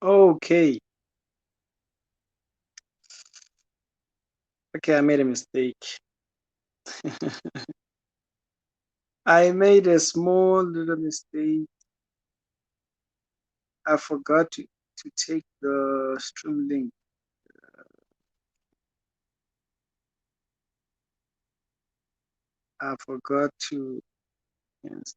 Okay. Okay, I made a mistake. I made a small little mistake. I forgot to take the stream link. I forgot to. Yes.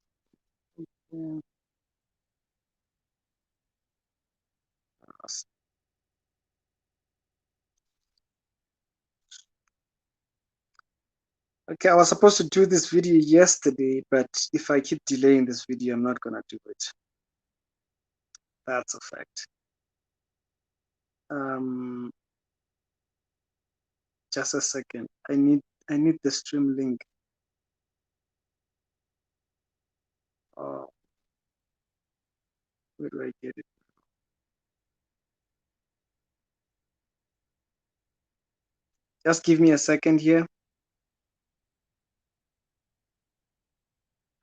Okay, I was supposed to do this video yesterday, but if I keep delaying this video, I'm not gonna do it. That's a fact. Um, just a second. I need the stream link. Oh, where do I get it? Just give me a second here.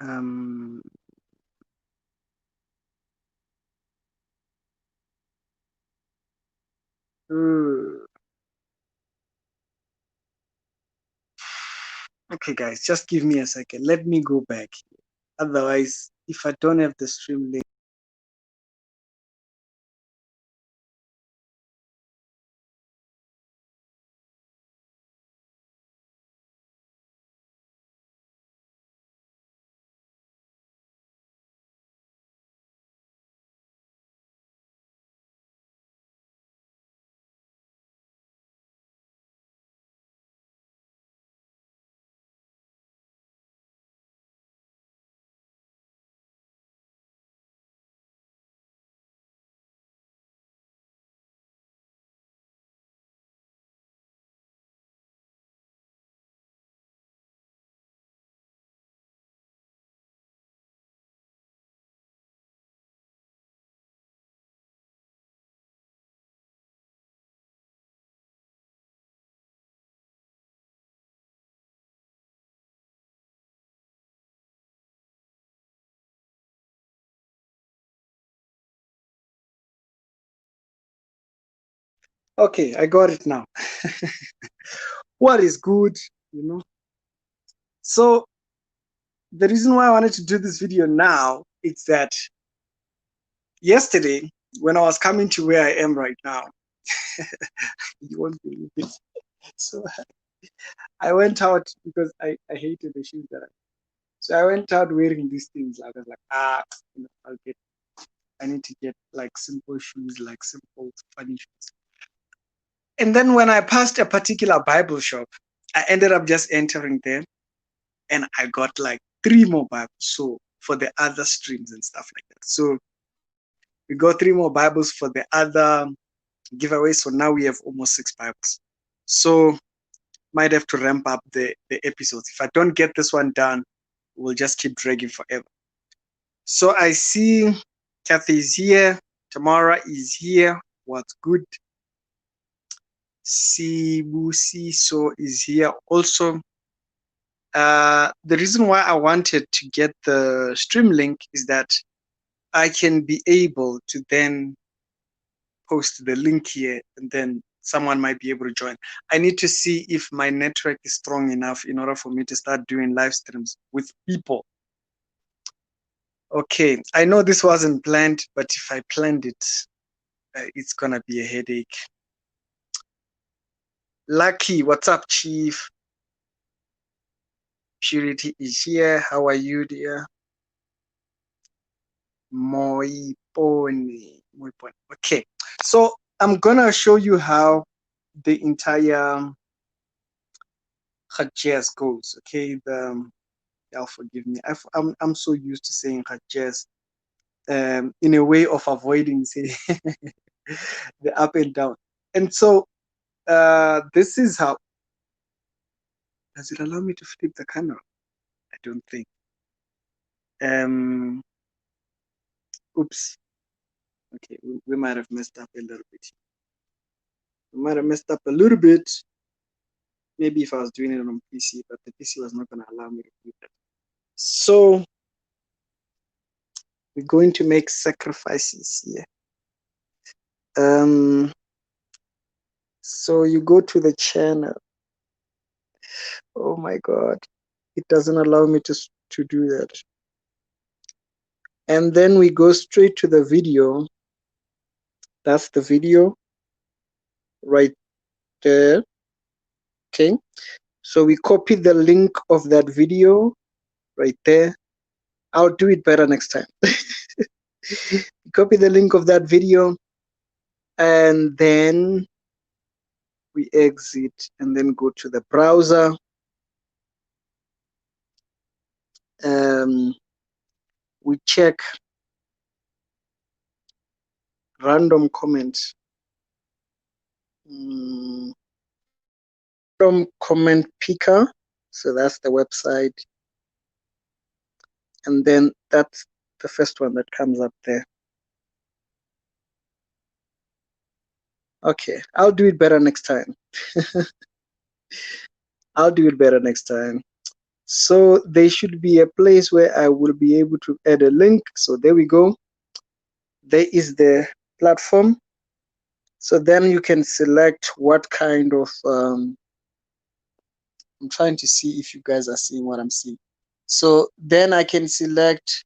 Um, uh, okay, guys, just give me a second. Let me go back. Otherwise, if I don't have the stream link. Okay, I got it now. What is good, you know? So the reason why I wanted to do this video now is that yesterday, when I was coming to where I am right now, you won't believe it. So I went out because I hated the shoes that so I went out wearing these things. I was like, I need to get like simple shoes, like simple funny shoes. And then when I passed a particular Bible shop, I ended up just entering there and I got like 3 more Bibles. So for the other streams and stuff like that. So we got 3 more Bibles for the other giveaway. So now we have almost 6 Bibles. So might have to ramp up the episodes. If I don't get this one done, we'll just keep dragging forever. So I see Kathy is here. Tamara is here. What's good? Sibusi so is here also. The reason why I wanted to get the stream link is that I can be able to then post the link here and then someone might be able to join. I need to see if my network is strong enough in order for me to start doing live streams with people. Okay, I know this wasn't planned, but if I planned it, it's gonna be a headache. Lucky, what's up, Chief? Purity is here. How are you, dear? Moipone. Okay, so I'm gonna show you how the entire Hajjaz goes. Okay, y'all forgive me. I'm so used to saying Hajjaz in a way of avoiding saying the up and down. And so this is how. Does it allow me to flip the camera? I don't think. Um, oops. Okay, we might have messed up a little bit. We might have messed up a little bit. Maybe if I was doing it on PC, but the PC was not going to allow me to do that. So we're going to make sacrifices here. So you go to the channel. Oh my God, it doesn't allow me to do that. And then we go straight to the video. That's the video right there. Okay, so we copy the link of that video right there. I'll do it better next time. Copy the link of that video, and then we exit and then go to the browser. We check random comments. Random comment picker. So that's the website. And then that's the first one that comes up there. Okay, I'll do it better next time. I'll do it better next time. So there should be a place where I will be able to add a link. So there we go. There is the platform. So then you can select what kind of, I'm trying to see if you guys are seeing what I'm seeing. So then I can select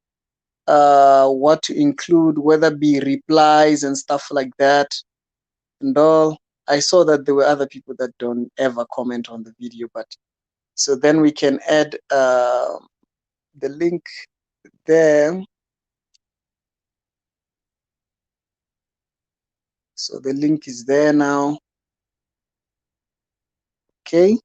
what to include, whether be replies and stuff like that and all. I saw that there were other people that don't ever comment on the video, but so then we can add the link there. So the link is there now. Okay.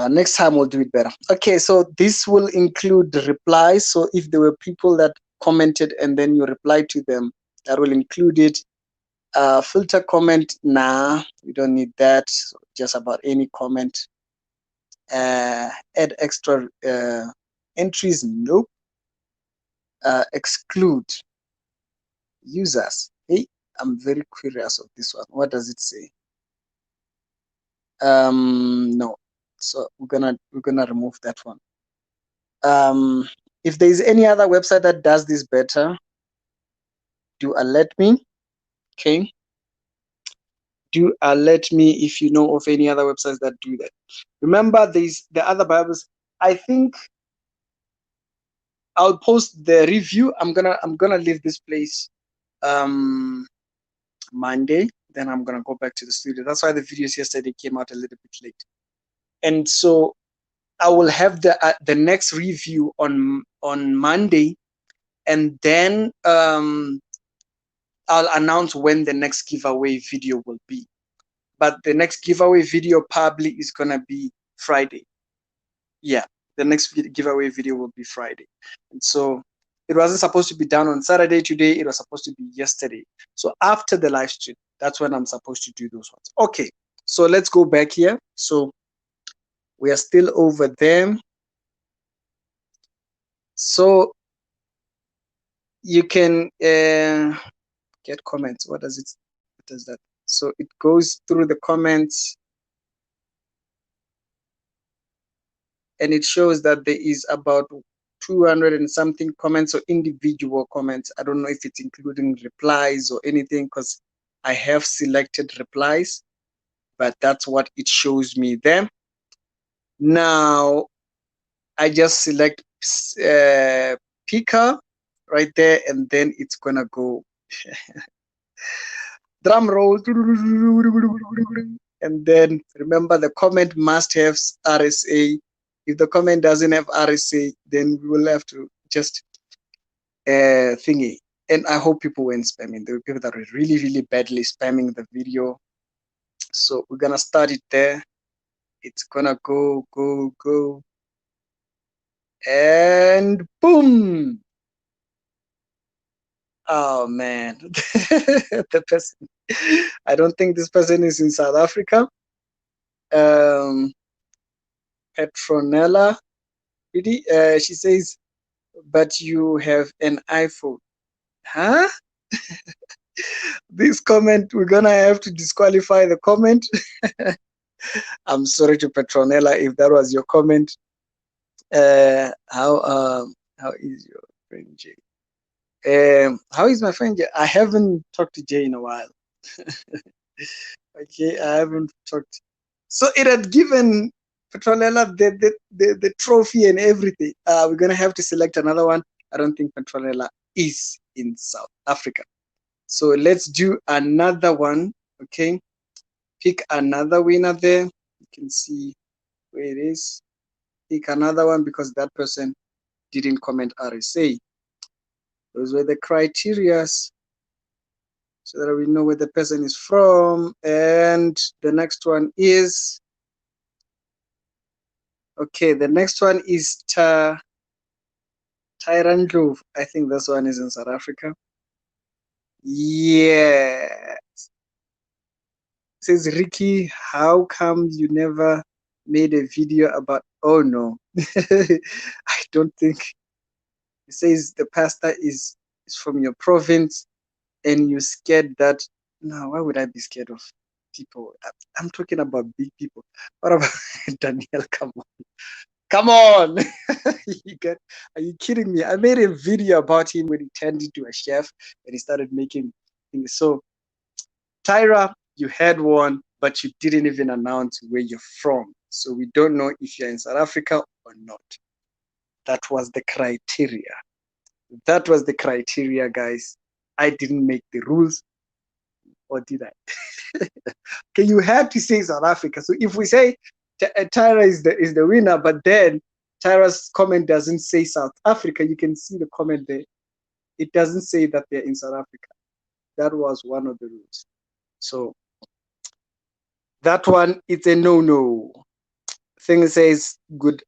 Next time we'll do it better. Okay, so this will include replies. So if there were people that commented and then you reply to them, that will include it. Filter comment, nah, we don't need that. So just about any comment. Add extra entries, nope. Exclude users. Hey, I'm very curious of this one. What does it say? No. So we're gonna remove that one. If there is any other website that does this better, do alert me. Okay. Do alert me if you know of any other websites that do that. Remember, there's the other Bibles. I think I'll post the review. I'm gonna leave this place Monday. Then I'm gonna go back to the studio. That's why the videos yesterday came out a little bit late. And so I will have the next review on Monday, and then I'll announce when the next giveaway video will be. But the next giveaway video probably is gonna be Friday. Yeah, the next giveaway video will be Friday. And so it wasn't supposed to be done on Saturday today. It was supposed to be yesterday. So after the live stream, that's when I'm supposed to do those ones. Okay, so let's go back here. So we are still over there. So you can get comments. What does that? So it goes through the comments, and it shows that there is about 200 and something comments, or individual comments. I don't know if it's including replies or anything, because I have selected replies, but that's what it shows me there. Now I just select picker right there, and then it's gonna go drum roll, and then remember the comment must have RSA. If the comment doesn't have RSA, then we will have to just thingy. And I hope people weren't spamming. There were people that were really, really badly spamming the video. So we're gonna start it there. It's gonna go, go, go, and boom. Oh man, the person. I don't think this person is in South Africa. Petronella, really? She says, but you have an iPhone. Huh? This comment, we're gonna have to disqualify the comment. I'm sorry to Petronella if that was your comment. How is your friend Jay? How is my friend Jay? I haven't talked to Jay in a while. Okay, I haven't talked. So it had given Petronella the trophy and everything. We're gonna have to select another one. I don't think Petronella is in South Africa. So let's do another one. Okay, pick another winner there. You can see where it is. Pick another one because that person didn't comment RSA. Those were the criterias so that we know where the person is from. And the next one is, okay, the next one is Tyrandlove. I think this one is in South Africa. Yeah. It says, Ricky, how come you never made a video about, oh no. I don't think. It says the pastor is from your province and you're scared that, no, why would I be scared of people? I'm talking about big people. What about Daniel? Come on. Come on. Are you kidding me? I made a video about him when he turned into a chef and he started making things. So, Tyra, you had one, but you didn't even announce where you're from. So, we don't know if you're in South Africa or not. That was the criteria. That was the criteria, guys. I didn't make the rules, or did I? Okay, you have to say South Africa. So if we say Tyra is the winner, but then Tyra's comment doesn't say South Africa, you can see the comment there. It doesn't say that they're in South Africa. That was one of the rules. So that one, it's a no-no. Thing says good.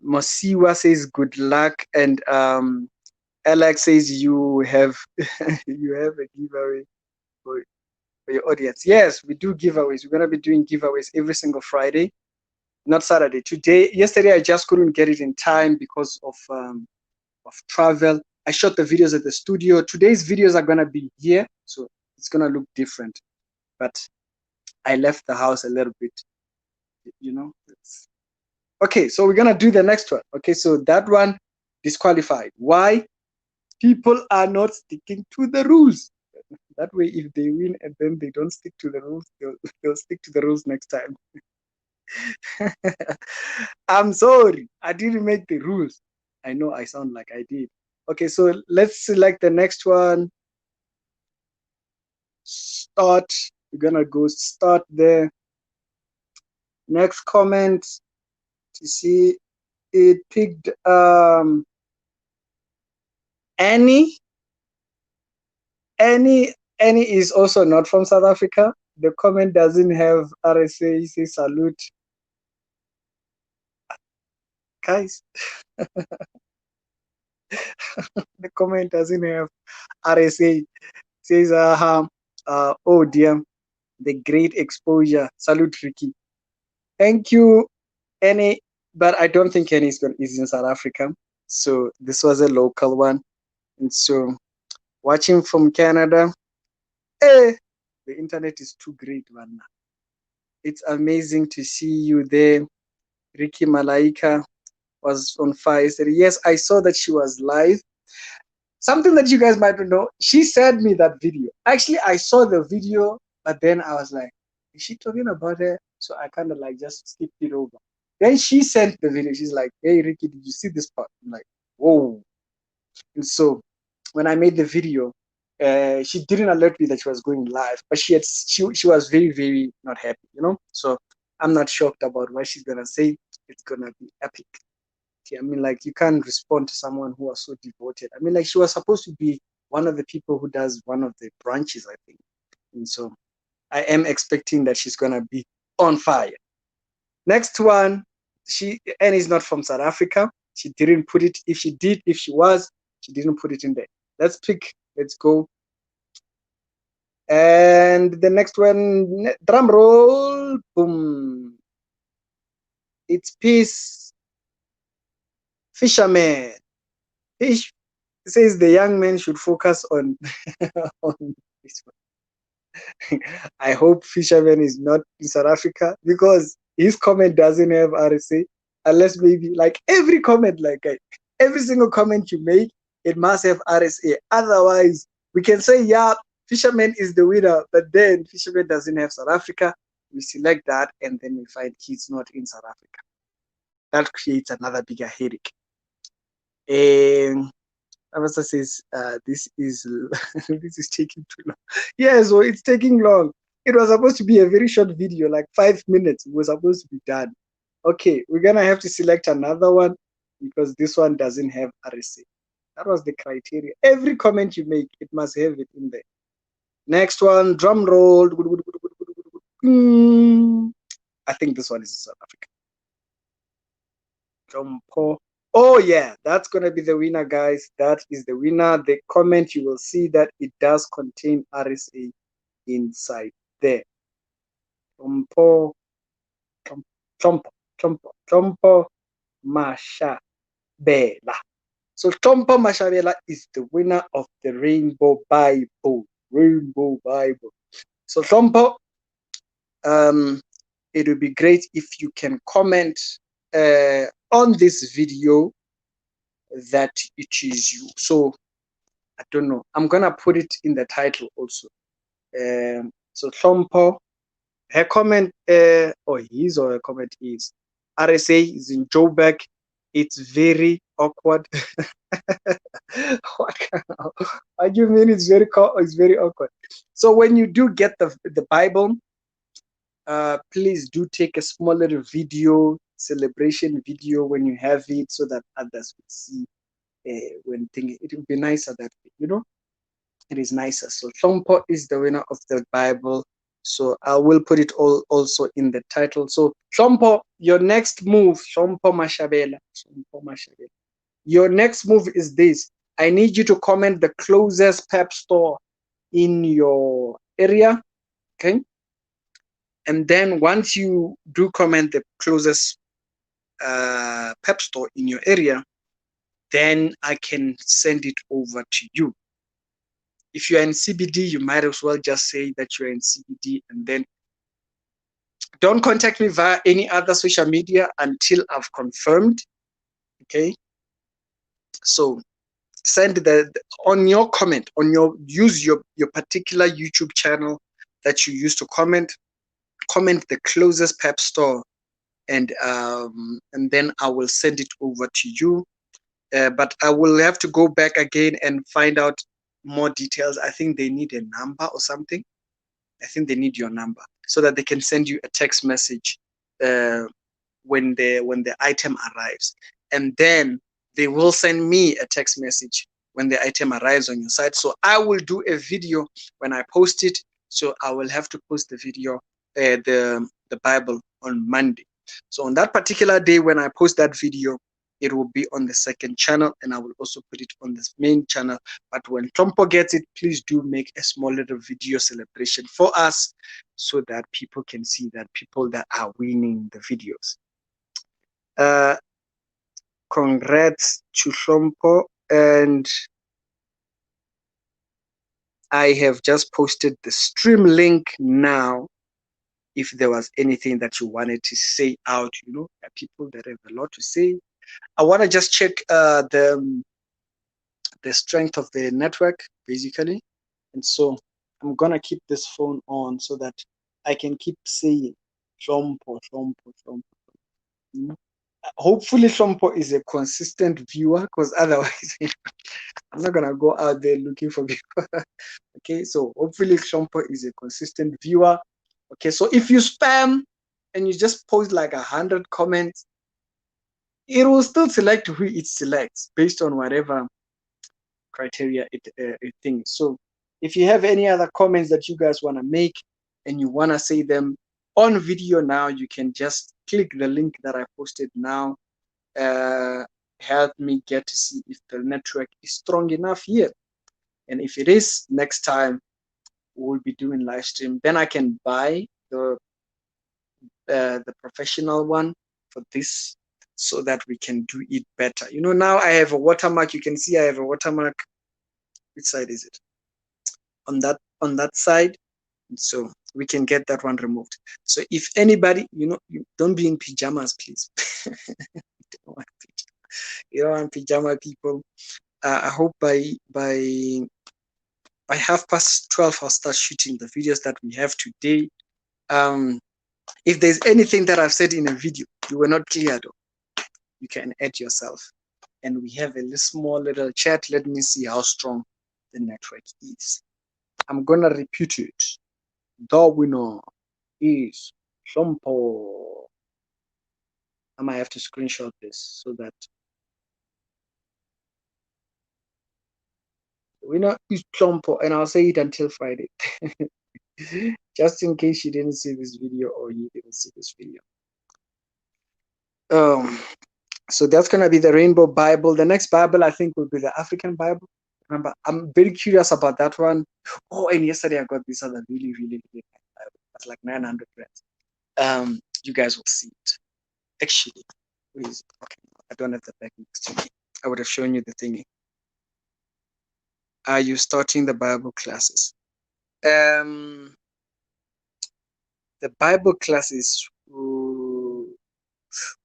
Mosiwa says good luck, and Alex says you have you have a giveaway for your audience. Yes, we do giveaways. We're gonna be doing giveaways every single Friday, not Saturday. Yesterday, I just couldn't get it in time because of travel. I shot the videos at the studio. Today's videos are gonna be here, so it's gonna look different. But I left the house a little bit, you know. Okay, so we're gonna do the next one. Okay, so that one disqualified. Why? People are not sticking to the rules. That way, if they win and then they don't stick to the rules, they'll stick to the rules next time. I'm sorry, I didn't make the rules. I know I sound like I did. Okay, so let's select the next one. Start. We're gonna go start there. Next comment to see it picked Annie. Annie is also not from South Africa. The comment doesn't have RSA. It says salute. Guys, the comment doesn't have RSA. It says oh dear, the great exposure. Salute, Ricky. Thank you, Annie. But I don't think Annie is in South Africa. So this was a local one. And so watching from Canada, the internet is too great, man. It's amazing to see you there. Ricky Malaika was on fire yesterday. Yes, I saw that she was live. Something that you guys might not know, she sent me that video. Actually, I saw the video, but then I was like, is she talking about her? So I kind of like just skipped it over. Then she sent the video. She's like, hey, Ricky, did you see this part? I'm like, whoa. And so when I made the video, she didn't alert me that she was going live, but she was very, very not happy, you know? So I'm not shocked about what she's going to say. It's going to be epic. I mean, like, you can't respond to someone who was so devoted. I mean, like, she was supposed to be one of the people who does one of the branches, I think. And so I am expecting that she's going to be on fire. Next one, is not from South Africa. She didn't put it. If she was, she didn't put it in there. Let's go. And the next one, drum roll, boom. It's Peace Fisherman. Fish says the young man should focus on on this one. I hope Fisherman is not in South Africa because his comment doesn't have RSA, unless maybe like every comment, like every single comment you make, it must have RSA. Otherwise, we can say, yeah, Fisherman is the winner, but then Fisherman doesn't have South Africa. We select that, and then we find he's not in South Africa. That creates another bigger headache. And Avasa says, this is this is taking too long. Yeah, so it's taking long. It was supposed to be a very short video, like 5 minutes. It was supposed to be done. Okay, we're gonna have to select another one because this one doesn't have RSA. That was the criteria. Every comment you make, it must have it in there. Next one, drum roll. I think this one is South Africa. Jumpo. Oh yeah, that's gonna be the winner, guys. That is the winner. The comment, you will see that it does contain RSA inside there. Jumpo, Jumpo, Mashabela. So Jumpo Mashabela is the winner of the Rainbow Bible. Rainbow Bible. So Jumpo, it would be great if you can comment on this video that it is you. So I don't know. I'm gonna put it in the title also. So Jompo, her comment or his or her comment is RSA is in Joburg. It's very awkward. What do you mean it's very awkward? So when you do get the Bible, please do take a small little video, celebration video when you have it, so that others will see when thinking. It would be nicer that way, you know. It is nicer. So Shompo is the winner of the Bible. So I will put it all also in the title. So Shompo, your next move, Shompo Mashabela. Shompo Mashabela. Your next move is this. I need you to comment the closest pep store in your area. Okay. And then once you do comment the closest pep store in your area, then I can send it over to you. If you're in CBD, you might as well just say that you're in CBD, and then don't contact me via any other social media until I've confirmed. Okay. So send on your comment, use your particular YouTube channel that you use to comment the closest pep store, and then I will send it over to you. But I will have to go back again and find out more details. I think they need a number or something. I think they need your number so that they can send you a text message when the item arrives, and then they will send me a text message when the item arrives on your site. So I will do a video when I post it. So I will have to post the video, the Bible, on Monday. So on that particular day when I post that video, it will be on the second channel, and I will also put it on this main channel. But when Trumpo gets it, please do make a small little video celebration for us so that people can see that people that are winning the videos. Congrats to Trumpo, and I have just posted the stream link now. If there was anything that you wanted to say out, you know, people that have a lot to say. I want to just check the strength of the network, basically. And so I'm going to keep this phone on so that I can keep saying Shompo. You know? Hopefully Shompo is a consistent viewer, because otherwise I'm not going to go out there looking for people. Okay, so hopefully Shompo is a consistent viewer. Okay, so if you spam and you just post like 100 comments, it will still select who it selects based on whatever criteria it thinks. So if you have any other comments that you guys want to make and you want to say them on video now, you can just click the link that I posted now. Help me get to see if the network is strong enough here. And if it is, next time we'll be doing live stream. Then I can buy the professional one for this, so that we can do it better. You know, now I have a watermark. You can see I have a watermark. Which side is it? On that side. And so we can get that one removed. So if anybody, you know, you don't be in pajamas, please. You don't want pajama people. I hope by 12:30 I'll start shooting the videos that we have today. If there's anything that I've said in a video you were not clear though, you can add yourself. And we have a small little chat. Let me see how strong the network is. I'm gonna repeat it. The winner is Shompo. I might have to screenshot this so that the winner is Shompo, and I'll say it until Friday. Just in case you didn't see this video or you didn't see this video. So that's gonna be the Rainbow Bible. The next Bible I think will be the African Bible. Remember, I'm very curious about that one. Oh, and yesterday I got this other really, really, really nice Bible. That's like 900 rands. You guys will see it. Actually, where is it? Okay, I don't have the back next to me. I would have shown you the thingy. Are you starting the Bible classes? The Bible classes,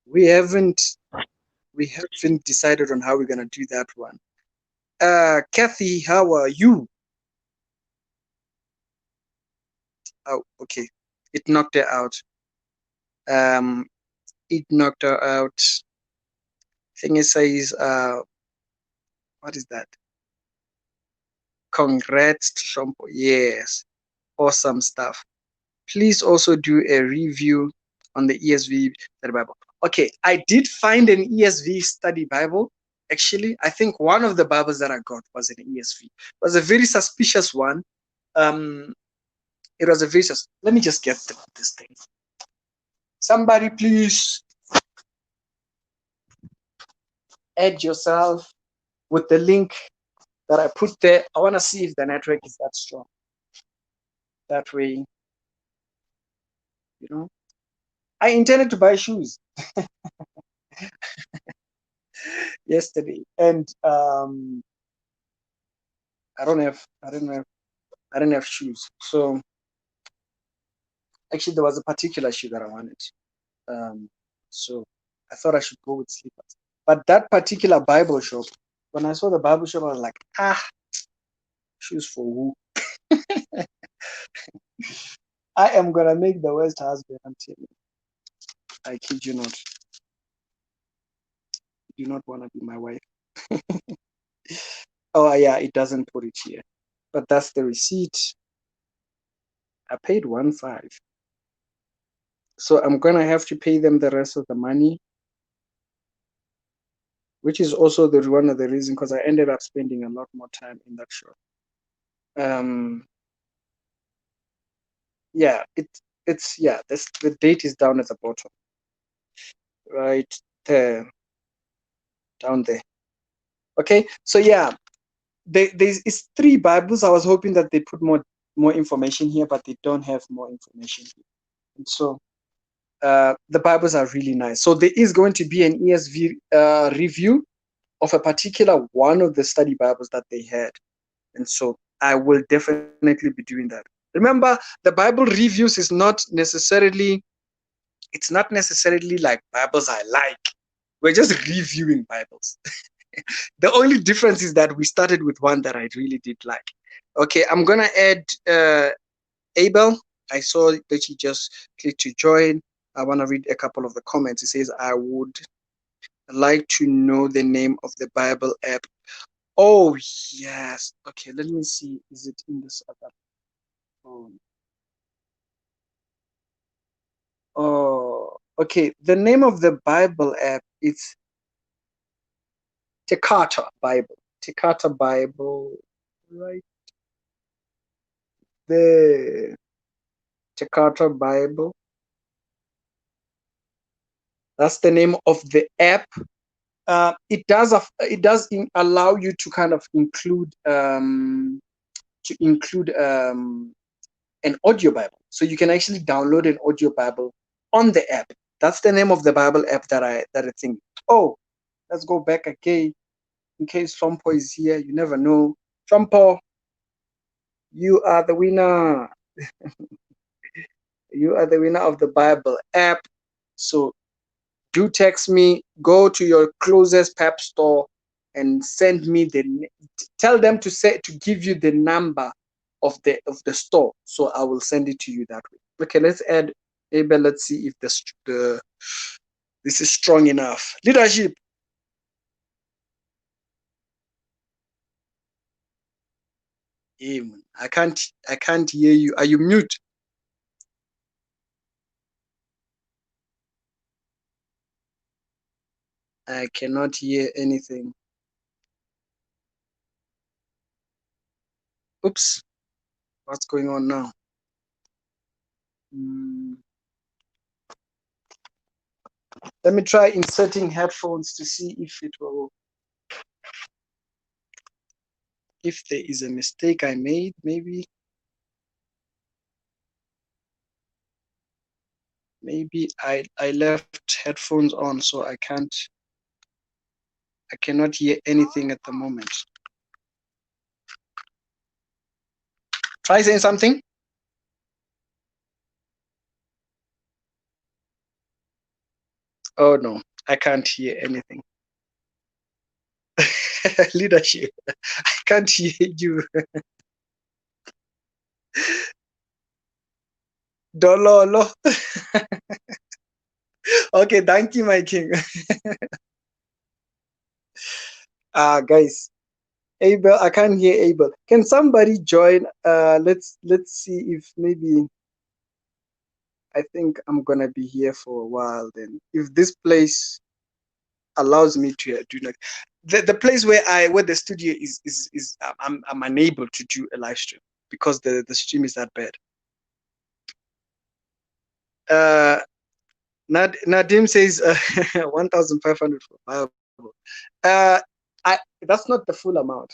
we haven't decided on how we're gonna do that one. Kathy, how are you? Oh, okay. It knocked her out. Um, it knocked her out. Thing it says, what is that? Congrats, Shompo. Yes, awesome stuff. Please also do a review on the ESV study Bible. Okay, I did find an ESV study Bible. Actually, I think one of the Bibles that I got was an ESV. It was a very suspicious one. It was a very let me just get this thing. Somebody please add yourself with the link that I put there. I want to see if the network is that strong. That way, you know. I intended to buy shoes yesterday, and I didn't have shoes. So actually, there was a particular shoe that I wanted. So I thought I should go with slippers. But that particular Bible shop, when I saw the Bible shop, I was like, shoes for who? I am gonna make the worst husband. I'm telling you. I kid you not. You do not want to be my wife. Oh yeah, it doesn't put it here, but that's the receipt. I paid 1.5, so I'm gonna have to pay them the rest of the money, which is also the one of the reasons because I ended up spending a lot more time in that shop. Yeah, it's yeah. The date is down at the bottom, right there, down there. Okay, so yeah, there's it's 3 Bibles. I was hoping that they put more information here, but they don't have more information here. And so the Bibles are really nice. So there is going to be an ESV review of a particular one of the study Bibles that they had. And so I will definitely be doing that. Remember, the Bible reviews is it's not necessarily like Bibles I like. We're just reviewing Bibles. The only difference is that we started with one that I really did like. Okay, I'm gonna add Abel. I saw that you just clicked to join. I want to read a couple of the comments. It says, I would like to know the name of the Bible app. Oh, yes. Okay, let me see. Is it in this other phone? Oh, okay. The name of the Bible app is Tekata Bible. Tekata Bible, right? The Tekata Bible. That's the name of the app. It does allow you to kind of include an audio Bible. So you can actually download an audio Bible on the app. That's the name of the Bible app that I think. Oh, let's go back again in case Trumpo is here. You never know. Trumpo, you are the winner. You are the winner of the Bible app. So do text me. Go to your closest pep store and send me tell them to give you the number of the store, so I will send it to you that way. Okay, let's add Abel. Let's see if this is strong enough. Leadership. I can't hear you. Are you mute? I cannot hear anything. Oops. What's going on now? Let me try inserting headphones to see if there is a mistake I made, maybe. Maybe I left headphones on, so I cannot hear anything at the moment. Try saying something. Oh no, I can't hear anything. Leadership. I can't hear you. Dololo. Okay, thank you, my king. Guys, Abel, I can't hear Abel. Can somebody join? Let's see if maybe. I think I'm gonna be here for a while. Then, if this place allows me to do like the place where the studio is I'm unable to do a live stream because the stream is that bad. Nadim says 1,500 for Bible. That's not the full amount.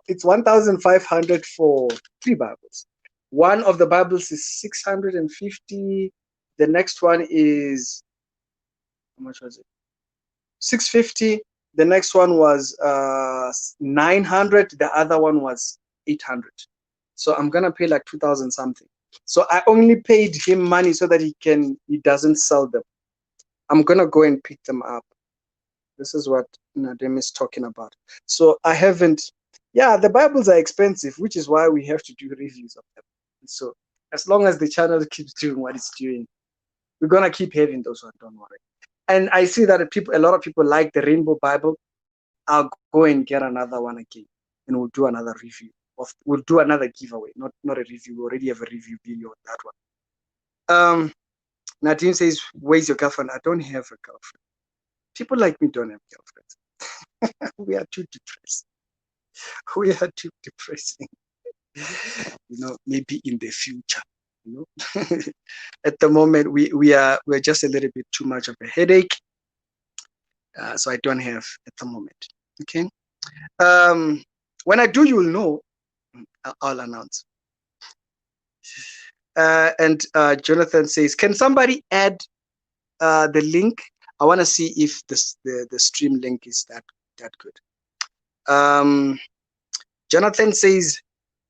It's 1,500 for 3 Bibles. One of the Bibles is 650. The next one is, how much was it? 650. The next one was 900. The other one was 800. So I'm gonna pay like 2,000 something. So I only paid him money so that he doesn't sell them. I'm gonna go and pick them up. This is what Nadim is talking about. So I haven't. Yeah, the Bibles are expensive, which is why we have to do reviews of them. So as long as the channel keeps doing what it's doing, we're gonna keep having those ones. Don't worry. And I see that a lot of people like the Rainbow Bible. I'll go and get another one again, and we'll do another review. We'll do another giveaway, not a review. We already have a review video on that one. Nadine says, "Where's your girlfriend?" I don't have a girlfriend. People like me don't have girlfriends. We are too depressed. We are too depressing. Maybe in the future. At the moment we're just a little bit too much of a headache. So I don't have at the moment. Okay. When I do, you will know. I'll announce. And Jonathan says, can somebody add the link? I want to see if the stream link is that good. Jonathan says,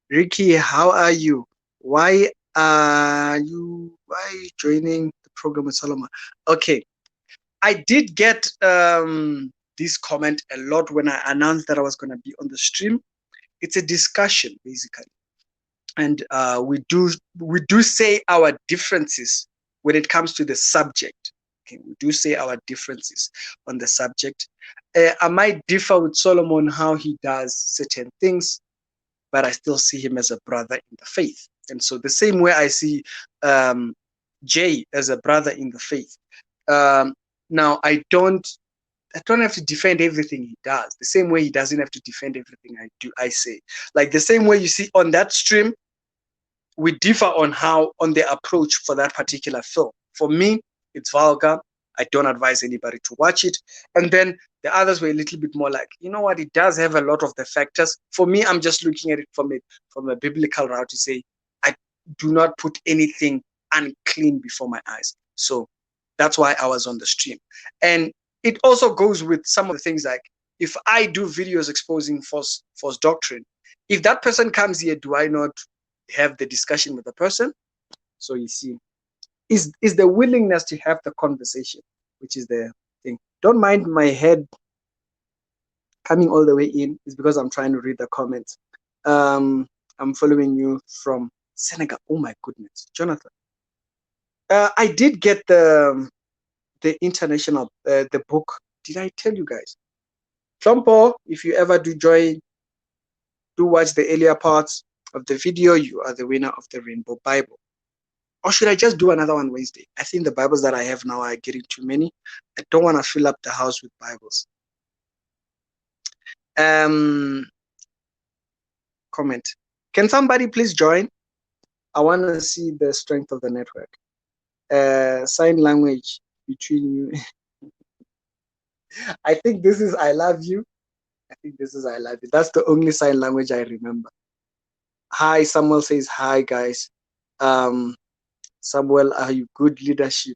Ricky, how are you? Why are you joining the program with Solomon? Okay, I did get this comment a lot when I announced that I was going to be on the stream. It's a discussion, basically. And we do say our differences when it comes to the subject. Okay, we do say our differences on the subject. I might differ with Solomon how he does certain things, but I still see him as a brother in the faith. And so the same way I see Jay as a brother in the faith. Now I don't have to defend everything he does. The same way he doesn't have to defend everything I say. Like the same way you see on that stream, we differ on the approach for that particular film. For me, it's vulgar. I don't advise anybody to watch it. And then the others were a little bit more like, you know what, it does have a lot of the factors. For me, I'm just looking at it from a biblical route to say, I do not put anything unclean before my eyes. So that's why I was on the stream. And it also goes with some of the things like, if I do videos exposing false doctrine, if that person comes here, do I not have the discussion with the person? So you see, is the willingness to have the conversation, which is the thing. Don't mind my head coming all the way in. It's because I'm trying to read the comments. I'm following you from Senegal. Oh my goodness, Jonathan. I did get the international the book. Did I tell you guys? Trumpo, if you ever do join, do watch the earlier parts of the video. You are the winner of the Rainbow Bible. Or should I just do another one Wednesday? I think the Bibles that I have now are getting too many. I don't want to fill up the house with Bibles. Comment. Can somebody please join? I want to see the strength of the network. Sign language between you. I think this is I love you. I think this is I love you. That's the only sign language I remember. Hi, Samuel says hi, guys. Samuel, are you good leadership?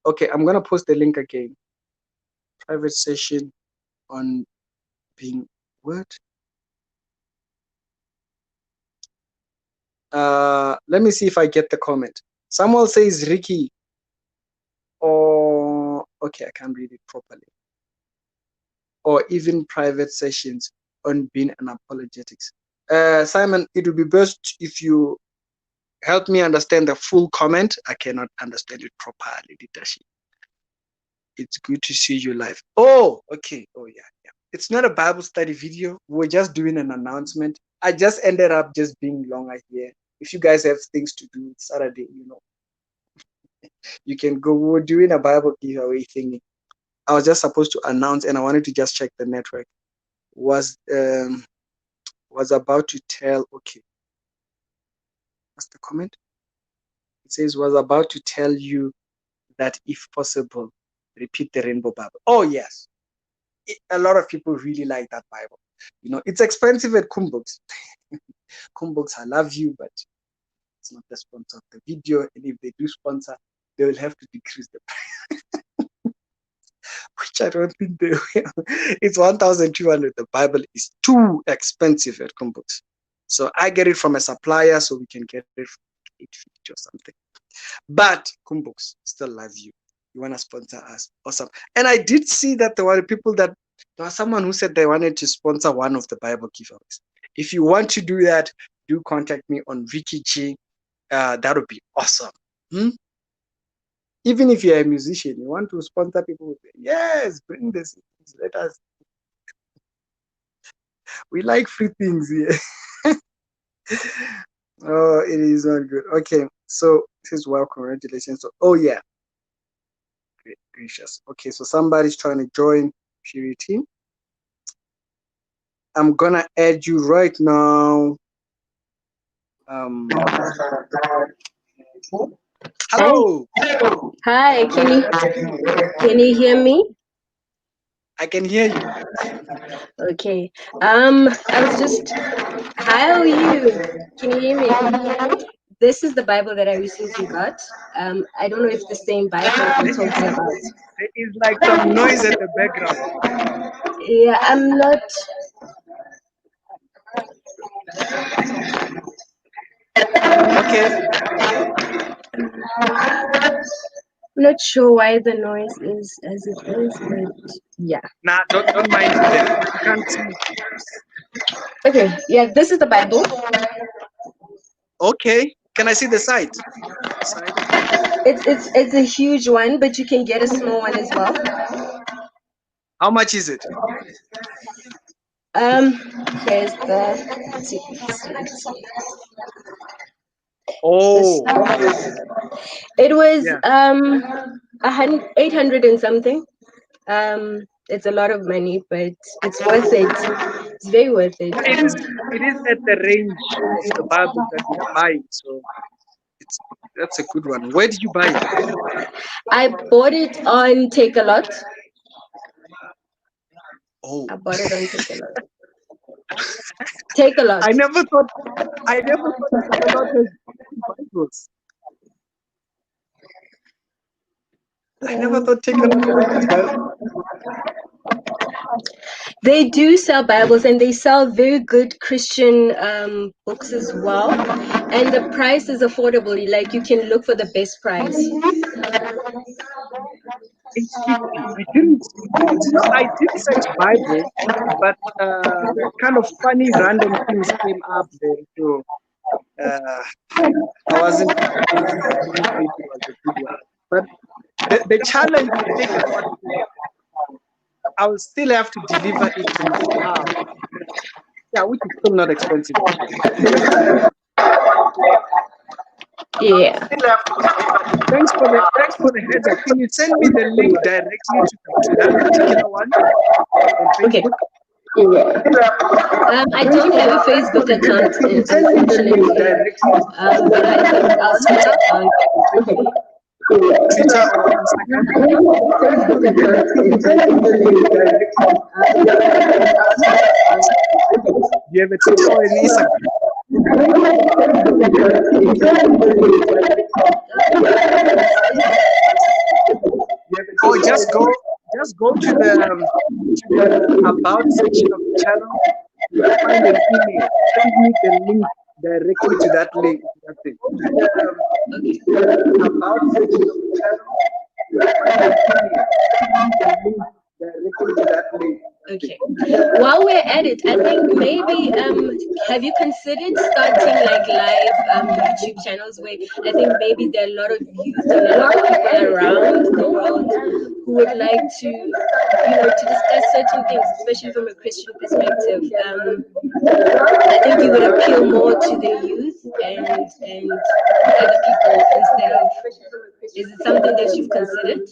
Okay, I'm gonna post the link again. Private session on being what? Let me see if I get the comment. Samuel says Ricky. Or okay, I can't read it properly. Or even private sessions on being an apologetics. Simon, it would be best if you help me understand the full comment. I cannot understand it properly, leadership. It's good to see you live. Oh, okay. Oh, yeah. It's not a Bible study video. We're just doing an announcement. I just ended up just being longer here. If you guys have things to do, it's Saturday, you can go. We're doing a Bible giveaway thing. I was just supposed to announce, and I wanted to just check the network. Was about to tell. Okay, what's the comment? It says was about to tell you that if possible, repeat the Rainbow Bible. Oh yes, a lot of people really like that Bible. It's expensive at Kumbooks. Kumbooks, I love you, but it's not the sponsor of the video. And if they do sponsor, they will have to decrease the price. Which I don't think they will. It's 1,200. The Bible is too expensive at Kumbooks. So I get it from a supplier, so we can get it for 850 or something. But Kumbooks still love you. You want to sponsor us? Awesome. And I did see that there was someone who said they wanted to sponsor one of the Bible giveaways. If you want to do that, do contact me on Vicky G. That would be awesome. Even if you're a musician, you want to sponsor people, yes, bring this. Let us. We like free things here. Oh, it is not good. Okay, so this is well, congratulations. So, oh yeah, great, gracious. Okay, so somebody's trying to join Purity. I'm gonna add you right now. Hello. Hi, can you hear me? I can hear you. Okay. I was just how are you? Can you hear me? This is the Bible that I recently got. I don't know if the same Bible we're talking about. There is like some noise at the background. Yeah, I'm not. Okay. I'm not sure why the noise is as it is, but yeah. Nah, don't mind them. You can't see. Okay, yeah, this is the Bible. Okay. Can I see the site? It's a huge one, but you can get a small one as well. How much is it? Here's the. Let's see. Oh, It was yeah. 800 and something. It's a lot of money, but it's worth it. It's very worth it. It is at the range of the Bible that we are buying, so that's a good one. Where did you buy it? I bought it on Take a Lot. Oh, I bought it on Take a Lot. Take a Lot. I never thought Take a Lot has Bibles. I never thought Take a Lot has Bibles. They do sell Bibles, and they sell very good Christian books as well. And the price is affordable. Like, you can look for the best price. I didn't. I did search Bible, but kind of funny random things came up there. So uh, I wasn't. I didn't think it was a good one. But the challenge I think I will still have to deliver it in my house. Yeah, which is still not expensive. Yeah. Thanks for the heads up. Can you send me the link directly to that particular one on Okay. Facebook? Yeah. I don't have a Facebook account, unfortunately. But I think I'll start out. Twitter or Instagram? Do you have a Twitter or an Instagram? Or just go to the about section of the channel, find an email, send me the link directly to that link. That thing. About section of the channel, find an email, send me the link directly to that link. Okay. While we're at it, I think maybe have you considered starting like live YouTube channels where I think maybe there are a lot of youth and a lot of people around the world who would like to, to discuss certain things, especially from a Christian perspective. I think you would appeal more to the youth and other people instead of. Is it something that you've considered?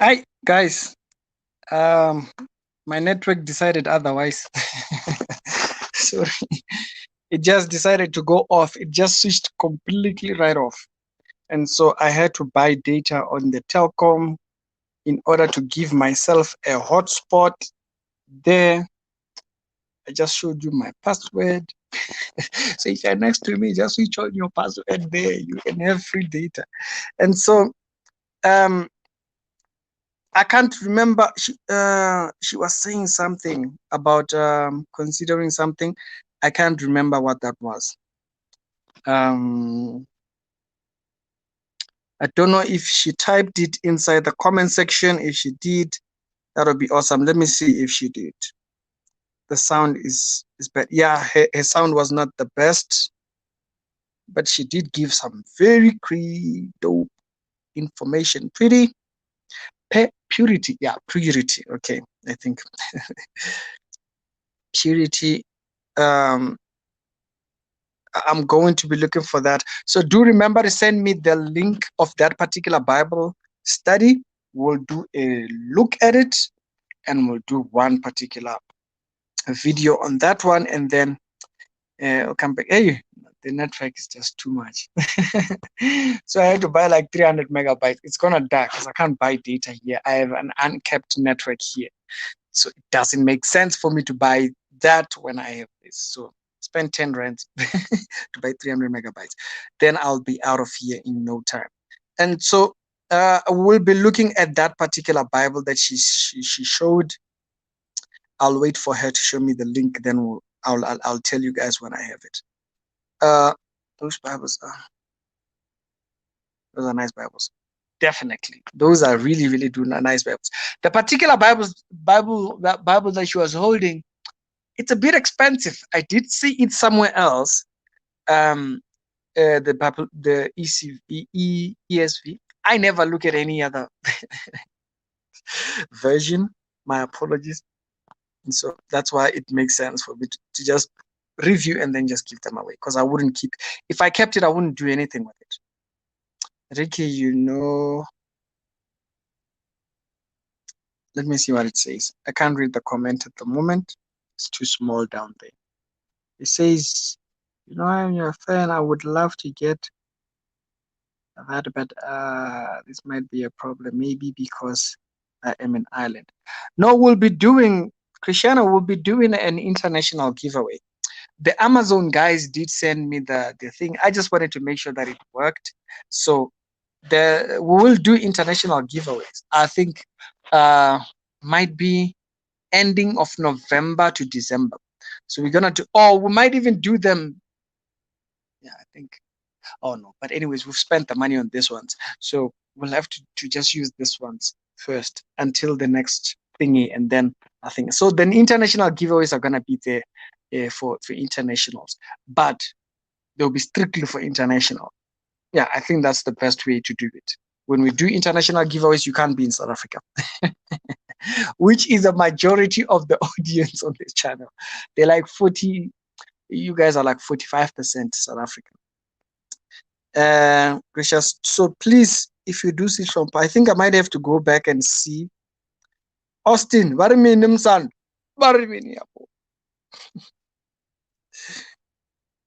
Hi guys. Um, my network decided otherwise. Sorry, it just decided to go off. It just switched completely right off, and so I had to buy data on the telecom in order to give myself a hotspot. There, I just showed you my password. So if you're next to me, just switch on your password there. You can have free data. And so um I can't remember. She was saying something about considering something. I can't remember what that was. Um, I don't know if she typed it inside the comment section. If she did, that would be awesome. Let me see if she did. The sound is bad. Yeah, her sound was not the best, but she did give some very dope information. Purity. Yeah, purity. Okay, I think purity. Um, I'm going to be looking for that. So do remember to send me the link of that particular Bible study. We'll do a look at it and we'll do one particular video on that one, and then I'll come back. Hey, the network is just too much. So I have to buy like 300 megabytes. It's gonna die because I can't buy data here. I have an uncapped network here. So it doesn't make sense for me to buy that when I have this. So spend 10 rands to buy 300 megabytes. Then I'll be out of here in no time. And so we'll be looking at that particular Bible that she showed. I'll wait for her to show me the link. Then I'll tell you guys when I have it. Uh, those Bibles are those are nice Bibles. Definitely, those are really do nice Bibles. The particular Bible that she was holding, it's a bit expensive. I did see it somewhere else. Um, the Bible, the ESV. I never look at any other version. My apologies. And so that's why it makes sense for me to just review and then just give them away, because I wouldn't keep. If I kept it, I wouldn't do anything with it. Ricky, let me see what it says. I can't read the comment at the moment. It's too small down there. It says, I'm your fan. I would love to get that, but this might be a problem. Maybe because I am an island. No, Christiana will be doing an international giveaway. The Amazon guys did send me the thing. I just wanted to make sure that it worked. So we will do international giveaways. I think might be ending of November to December. So we're gonna do, or we might even do them. Yeah, I think. Oh no, but anyways, we've spent the money on this ones, so we'll have to just use this ones first until the next thingy, and then I think so. Then international giveaways are gonna be there for internationals, but they'll be strictly for international. Yeah, I think that's the best way to do it. When we do international giveaways, you can't be in South Africa, which is a majority of the audience on this channel. They're like 40, you guys are like 45% South African. Gracious. So please, if you do see Trump, I think I might have to go back and see. Austin, what do you mean, son? What do you mean?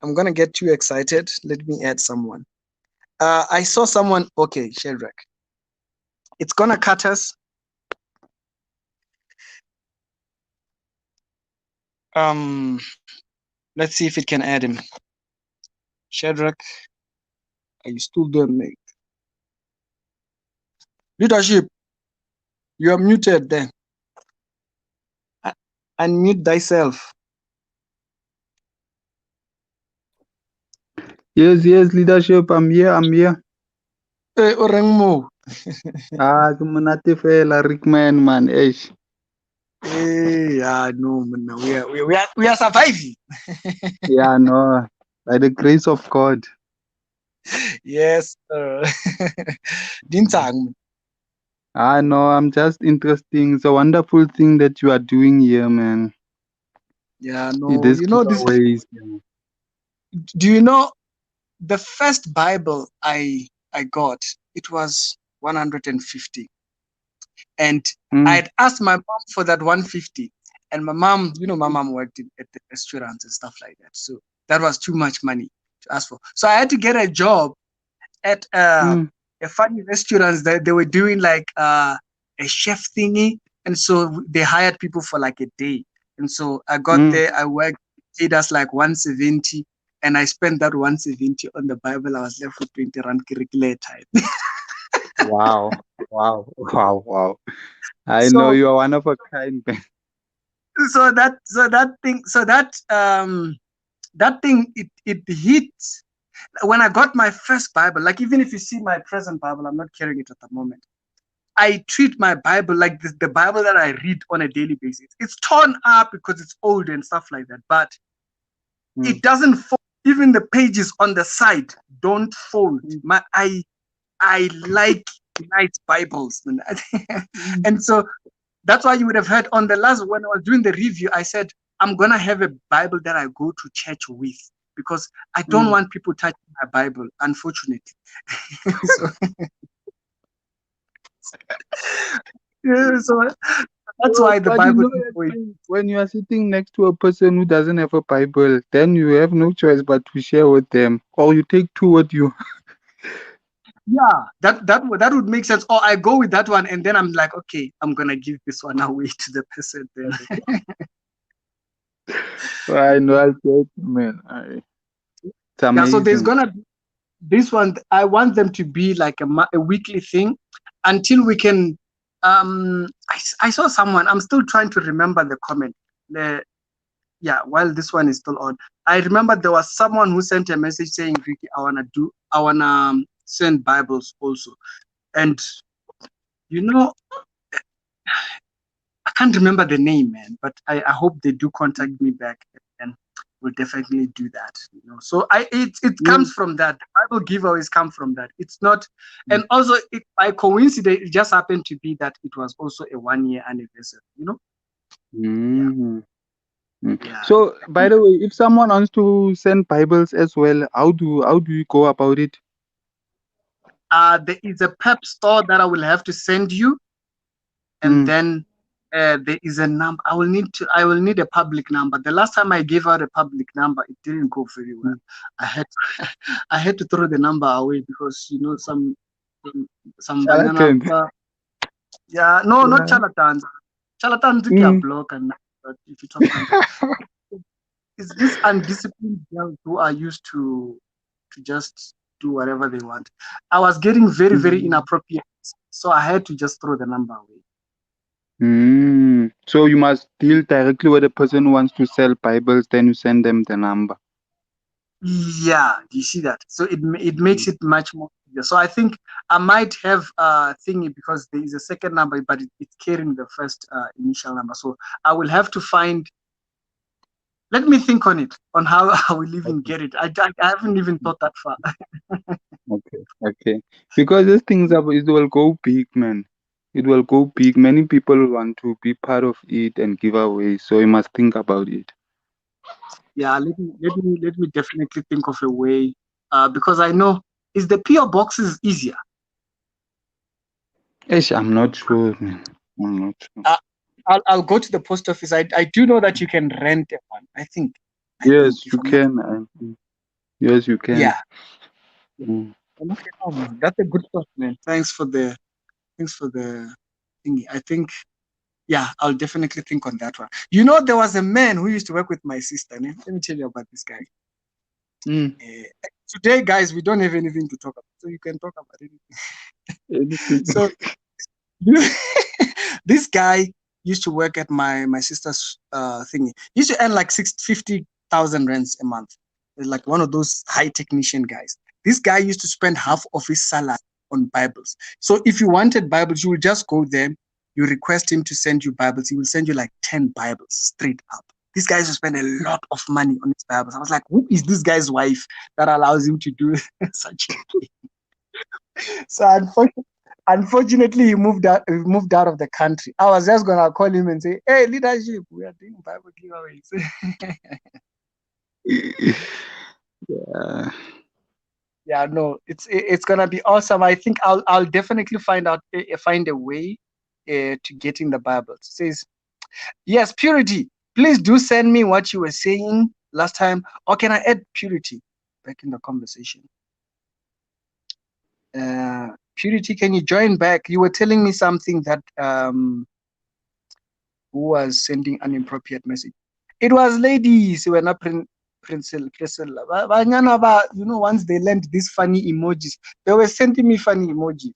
I'm gonna get too excited. Let me add someone. I saw someone. Okay, Shadrach. It's gonna cut us. Let's see if it can add him. Shadrach, are you still there, mate? Leadership, you are muted then. Unmute thyself. Yes, leadership. I'm here. Hey, orang mo. Ke monate fela Rickman man. Eish. Hey, no, man, we are surviving. Yeah, no. By the grace of God. Yes. Dintang. No, I'm just interesting. It's a wonderful thing that you are doing here, man. Yeah, no, These giveaways. do you know the first Bible I got, it was 150. And I Mm, had asked my mom for that 150. And my mom, my mom worked at the restaurants and stuff like that. So that was too much money to ask for. So I had to get a job at mm, a funny restaurants that they were doing like a chef thingy. And so they hired people for like a day. And so I got mm. there, I worked, paid us like 170. And I spent that 170 on the Bible. I was left with 20 rand curricular time. Wow, wow, wow, wow. I know So you are one of a kind, man. that thing it hits when I got my first Bible. Like, even if you see my present Bible, I'm not carrying it at the moment. I treat my Bible like the Bible that I read on a daily basis. It's torn up because it's old and stuff like that, but Mm, it doesn't fold. Even the pages on the side don't fold. mm, I like nice Bibles, man. mm, And so that's why you would have heard on the last, when I was doing the review, I said I'm gonna have a Bible that I go to church with, because I don't mm. want people touching my Bible, unfortunately. So, yeah, so that's why the But you Bible know is that always. when you are sitting next to a person who doesn't have a Bible, then you have no choice but to share with them, or you take two with you. Yeah, that would make sense. Or I go with that one, and then I'm like, okay, I'm gonna give this one away to the person. Then, I know, I get you, man. It's yeah. So there's amazing. gonna be this one. I want them to be like a weekly thing, until we can. I saw someone. I'm still trying to remember the comment. The Yeah, while this one is still on, I remember there was someone who sent a message saying, "Vicky, I wanna send Bibles also." And you know, I can't remember the name, man, but I hope they do contact me back, and we'll definitely do that. So it Yeah. comes from that. The Bible giveaways come from that. It's not, and also by coincidence, it just happened to be that it was also a 1 year anniversary. Yeah, Mm. Mm. yeah. So, by the way, if someone wants to send Bibles as well, how do you go about it? There is a pep store that I will have to send you, and Mm, then there is a number. I will need a public number. The last time I gave out a public number, it didn't go very well. mm. I had I had to throw the number away, because some banana. Charlatans. Yeah, no, not Yeah. charlatans. Charlatans you can Mm, block, and but if you talk nonsense, it's these undisciplined girls who are used to just do whatever they want. I was getting very, very mm, inappropriate, so I had to just throw the number away. mm. So you must deal directly with the person who wants to sell Bibles, then you send them the number. Yeah, you see that. So it makes it much more easier. So I think I might have a thingy, because there is a second number, but it's carrying the first initial number. So I will have to find. Let me think on it, on how I will even Okay, get it. I haven't even thought that far. okay, okay. Because these things it will go big, man. It will go big. Many people want to be part of it and give away, so you must think about it. Yeah, let me definitely think of a way, because I know, is the PO boxes easier. Ish, I'm not sure, man. I'm not sure. Uh, I'll go to the post office. I do know that you can rent a one. I think Yes, if you I'm not. can. Yes, you can. Yeah. Yeah. Mm. Okay, no, man. That's a good thought, man. Thanks for the thingy. I think, yeah, I'll definitely think on that one. There was a man who used to work with my sister. Let me tell you about this guy. Mm. Today, guys, we don't have anything to talk about, so you can talk about anything. Anything. So this guy used to work at my sister's thingy. He used to earn like 650,000 rands a month. Like one of those high technician guys. This guy used to spend half of his salary on Bibles. So if you wanted Bibles, you will just go there. You request him to send you Bibles. He will send you like 10 Bibles straight up. This guy used to spend a lot of money on his Bibles. I was like, who is this guy's wife that allows him to do such a thing? So unfortunately, he moved out of the country. I was just gonna call him and say, "Hey, leadership, we are doing Bible giveaways." Yeah. Yeah, no, it's gonna be awesome. I think I'll definitely find a way. to getting the Bible. It says, yes, Purity, please do send me what you were saying last time. Or can I add Purity back in the conversation? Purity, can you join back? You were telling me something that who was sending an inappropriate message. It was ladies who were not Priscilla. You know, once they learned these funny emojis, they were sending me funny emojis.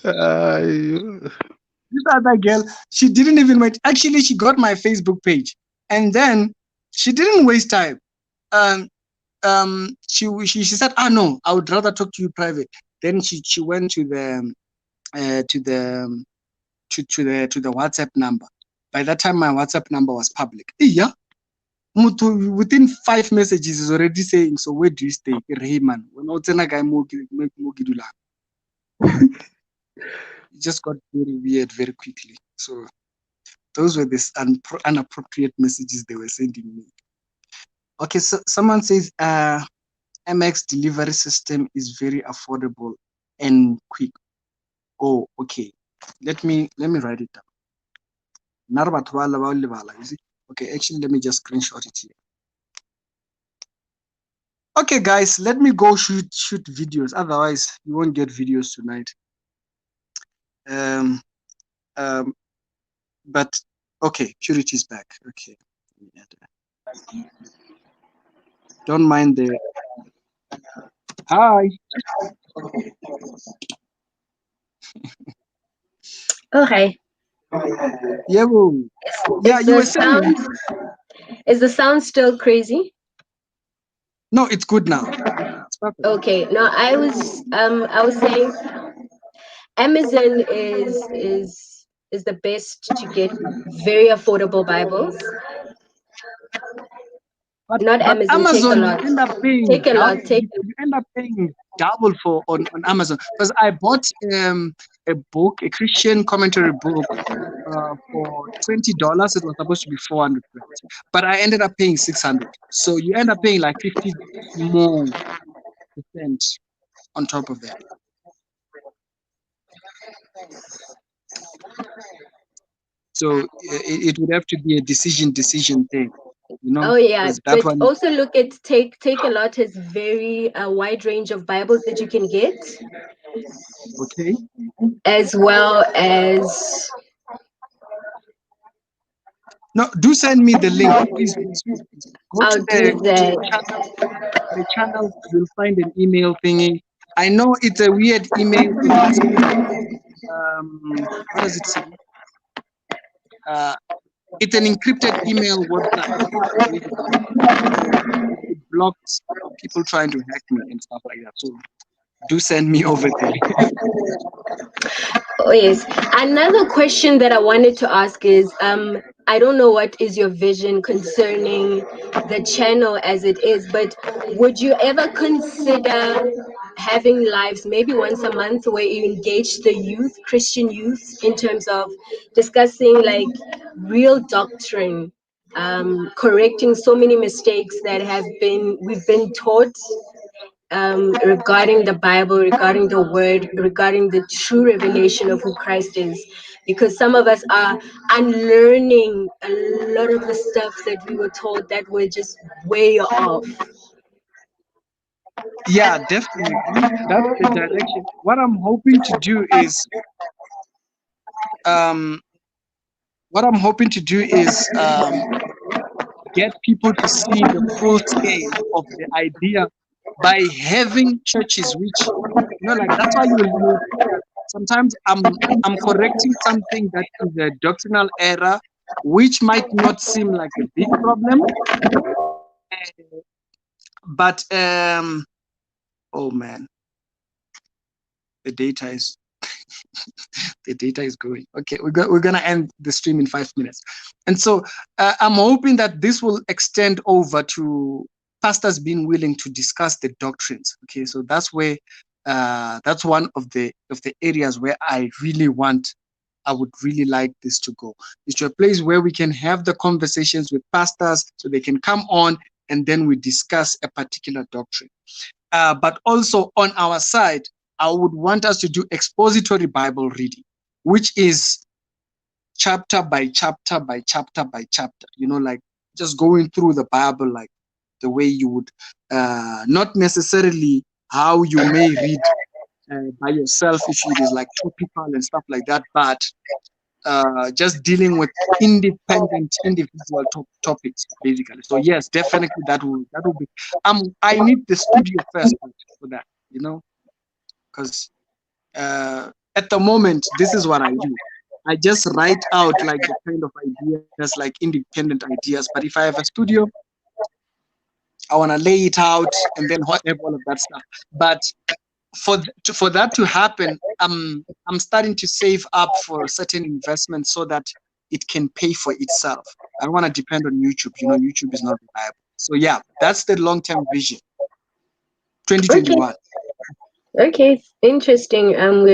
This other girl, she didn't even wait. Actually, she got my Facebook page, and then she didn't waste time. Um, she said, "Ah, no, I would rather talk to you private." Then she went to the to the to the WhatsApp number. By that time, my WhatsApp number was public. Yeah, within 5 messages is already saying, "So where do you stay, Rayman?" When I guy it just got very weird very quickly. So those were these inappropriate messages they were sending me. Okay, so someone says MX delivery system is very affordable and quick. Oh, okay. Let me write it down. You see? Okay, actually let me just screenshot it here. Okay, guys, let me go shoot videos. Otherwise, you won't get videos tonight. But okay, Purity is back. Okay. Don't mind the hi. Okay. Yeah, well, yeah, Is you the were saying sound is the sound still crazy? no, it's good now. It's perfect. Okay. No, I was saying Amazon is the best to get very affordable Bibles. Not But Amazon, take a Amazon, you lot. end up paying Take a lot. double. Take You end up paying double for on Amazon because I bought a book, a Christian commentary book, for $20. It was supposed to be 400 grams, but I ended up paying 600. So you end up paying like 50 more percent on top of that. So it would have to be a decision thing, you know, Oh yeah, because that but one. also look at take a lot has very wide range of Bibles that you can get, Okay. as well as No, do send me the link, please, please, please, please. Go I'll do to the that. channel. The channel, you'll find an email thingy. I know it's a weird email because it says, what does it say? Uh, it's an encrypted email website. Basically. So it blocks people trying to hack me and stuff like that. So do send me over there. Oh yes. Another question that I wanted to ask is I don't know what is your vision concerning the channel as it is, but would you ever consider having lives maybe once a month where you engage the youth, Christian youth, in terms of discussing like real doctrine, correcting so many mistakes that we've been taught regarding the Bible, regarding the Word, regarding the true revelation of who Christ is. Because some of us are unlearning a lot of the stuff that we were told that were just way off. Yeah, definitely. That's the direction. What I'm hoping to do is, um, get people to see the full scale of the idea by having churches which, you know, like that's why you sometimes I'm correcting something that is a doctrinal error which might not seem like a big problem, but oh man, the data is the data is going. Okay, we're gonna end the stream in 5 minutes, and so I'm hoping that this will extend over to pastors being willing to discuss the doctrines. Okay, so that's where that's one of the areas where I would really like this to go, is to a place where we can have the conversations with pastors so they can come on and then we discuss a particular doctrine. But also on our side, I would want us to do expository Bible reading, which is chapter by chapter by chapter by chapter, like just going through the Bible, like the way you would, not necessarily how you may read by yourself if it is like topical and stuff like that, but just dealing with independent individual topics basically. So yes, definitely that will be. I need the studio first for that, because at the moment this is what I do. I just write out like the kind of ideas, like independent ideas. But if I have a studio, I want to lay it out and then have all of that stuff. But for that to happen, I'm starting to save up for certain investments so that it can pay for itself. I don't want to depend on YouTube. YouTube is not reliable. So yeah, that's the long-term vision. Okay. 2021. Okay, interesting. I'm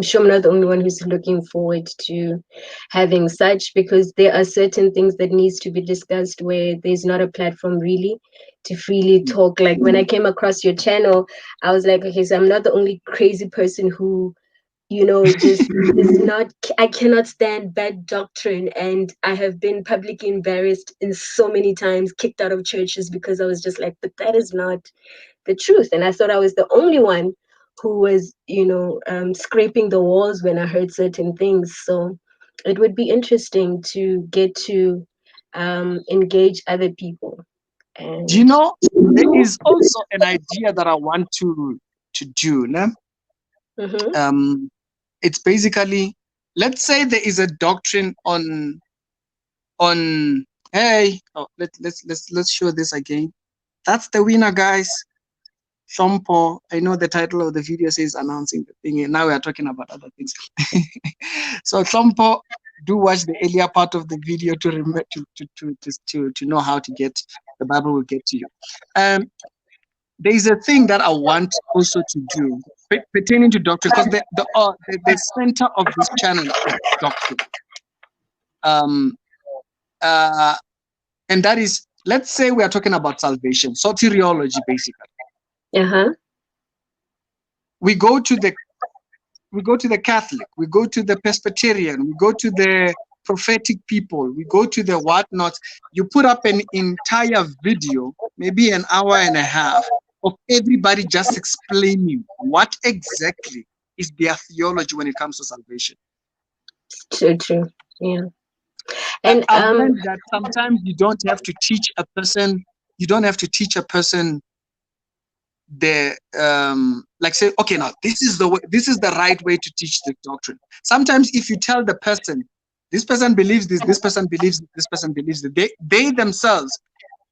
sure I'm not the only one who's looking forward to having such, because there are certain things that needs to be discussed where there's not a platform really to freely talk. Like when I came across your channel, I was like, okay, so I'm not the only crazy person who, just is not, I cannot stand bad doctrine. And I have been publicly embarrassed in so many times, kicked out of churches because I was just like, but that is not the truth. And I thought I was the only one who was, scraping the walls when I heard certain things. So it would be interesting to get to engage other people. Do you And know there is also an idea that I want to do? No? mm-hmm. It's basically, let's say there is a doctrine on hey, oh, let's show this again. That's the winner, guys. Shompo. I know the title of the video says announcing the thing, and now we are talking about other things. So Shompo, do watch the earlier part of the video to remember to know how to get the Bible will get to you. There is a thing that I want also to do pertaining to doctrine, because the center of this channel is doctrine. Um, uh, and that is, let's say we are talking about salvation, soteriology, basically. Uh-huh. We go to the Catholic, we go to the Presbyterian, we go to the prophetic people, we go to the whatnot. You put up an entire video, maybe an hour and a half, of everybody just explaining what exactly is their theology when it comes to salvation. True. Yeah. And I've learned that sometimes you don't have to teach a person. You don't have to teach a person the like say, okay, now this is the right way to teach the doctrine. Sometimes if you tell the person, this person believes this person believes this person believes that, they themselves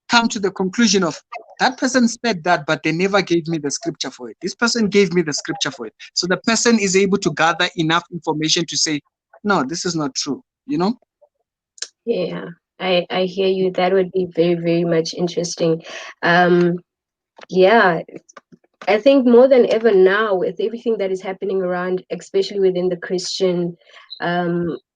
come to the conclusion of, that person said that, but they never gave me the scripture for it. This person gave me the scripture for it. So the person is able to gather enough information to say, no, this is not true. yeah, I hear you. That would be very, very much interesting. Yeah, I think more than ever now, with everything that is happening around, especially within the Christian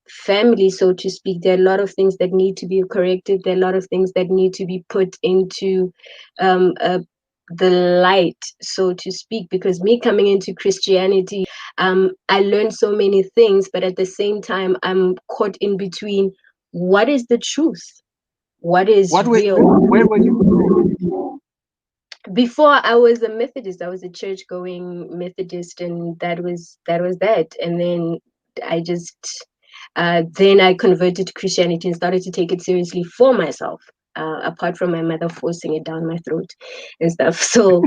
family, so to speak, there are a lot of things that need to be corrected. There are a lot of things that need to be put into the light, so to speak. Because me coming into Christianity, I learned so many things, but at the same time, I'm caught in between. What is the truth? What is real? Where were you before? Before I was a Methodist. I was a church going Methodist, and that was that. And then I just then I converted to Christianity and started to take it seriously for myself, apart from my mother forcing it down my throat and stuff. So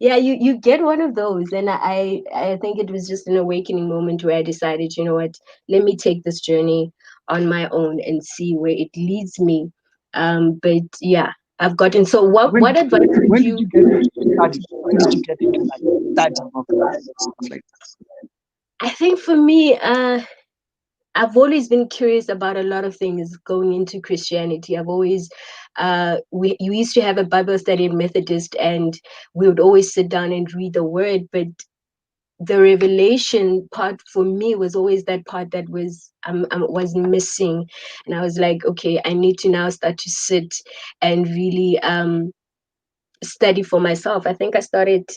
yeah, you get one of those. And I think it was just an awakening moment where I decided, you know what, let me take this journey on my own and see where it leads me. But yeah, I've gotten. So what advice would When did you? you get into study? When did you get into like studying of the Bible and stuff like I think for me, I've always been curious about a lot of things going into Christianity. I've always, we used to have a Bible study in Methodist, and we would always sit down and read the Word. But the revelation part for me was always that part that was missing, and I was like, okay, I need to now start to sit and really study for myself. I think I started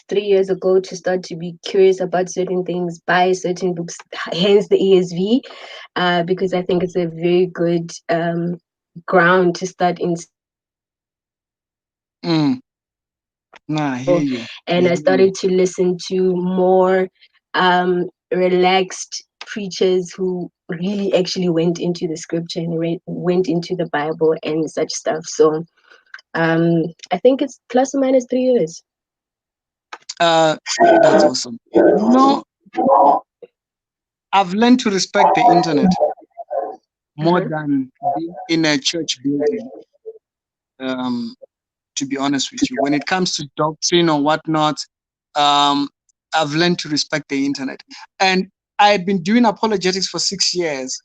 3 years ago to start to be curious about certain things, buy certain books, hence the ESV, because I think it's a very good ground to start in. Mm. Nah, I hear you. I And I hear you. started to listen to more relaxed preachers who really actually went into the scripture and went into the Bible and such stuff. So I think it's plus or minus 3 years. Uh, that's awesome. I've learned to respect the internet more Uh-huh. than being in a church building. Um, to be honest with you, when it comes to doctrine or whatnot, I've learned to respect the internet. And I had been doing apologetics for 6 years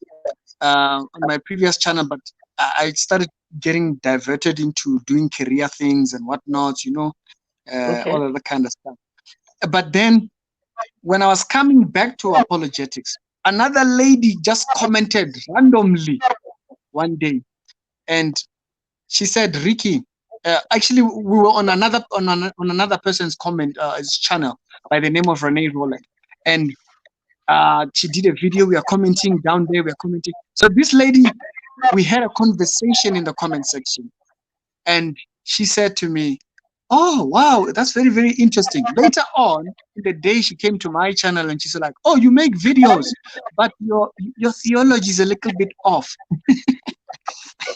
on my previous channel, but I started getting diverted into doing career things and whatnot, Okay. all of that kind of stuff. But then when I was coming back to apologetics, another lady just commented randomly one day, and she said, "Ricky, actually, we were on another person's comment his channel by the name of Renee Roland, and she did a video. We are commenting down there. We are commenting. So this lady, we had a conversation in the comment section, and she said to me, "Oh wow, that's very very interesting." Later on in the day, she came to my channel and she said like, "Oh, you make videos, but your theology is a little bit off."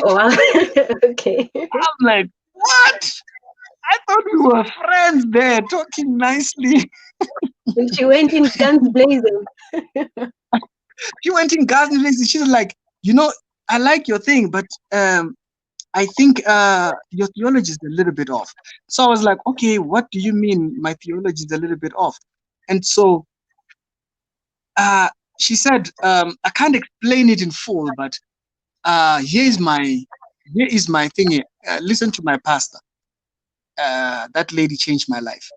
Oh, wow. Okay. I'm like, "What? I thought we were friends there, talking nicely." And she went in guns blazing. She went in God's name. She's like, I like your thing, but I think your theology is a little bit off. So I was like, okay, what do you mean my theology is a little bit off? And so uh, she said, I can't explain it in full, but here is my thing. Listen to my pastor. That lady changed my life.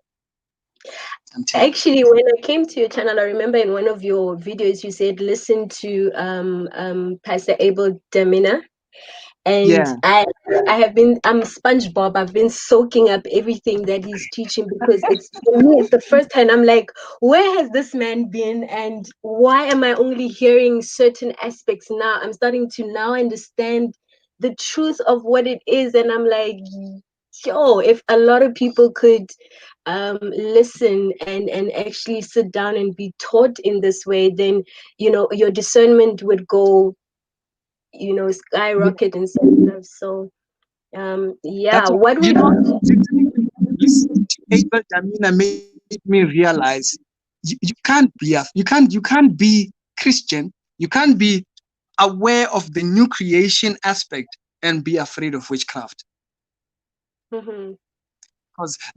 I'm telling you. Actually, when I came to your channel, I remember in one of your videos you said listen to Pastor Abel Damina. And Yeah. I'm SpongeBob. I've been soaking up everything that he's teaching because it's for me, it's the first time I'm like, where has this man been? And why am I only hearing certain aspects now? I'm starting to now understand the truth of what it is. And I'm like, yo, if a lot of people could listen and actually sit down and be taught in this way, then your discernment would go Yeah. skyrocket and stuff. So yeah, That's what, what would listening to Abel Damina made me realize you can't be Christian, you can't be aware of the new creation aspect and be afraid of witchcraft. Mhm.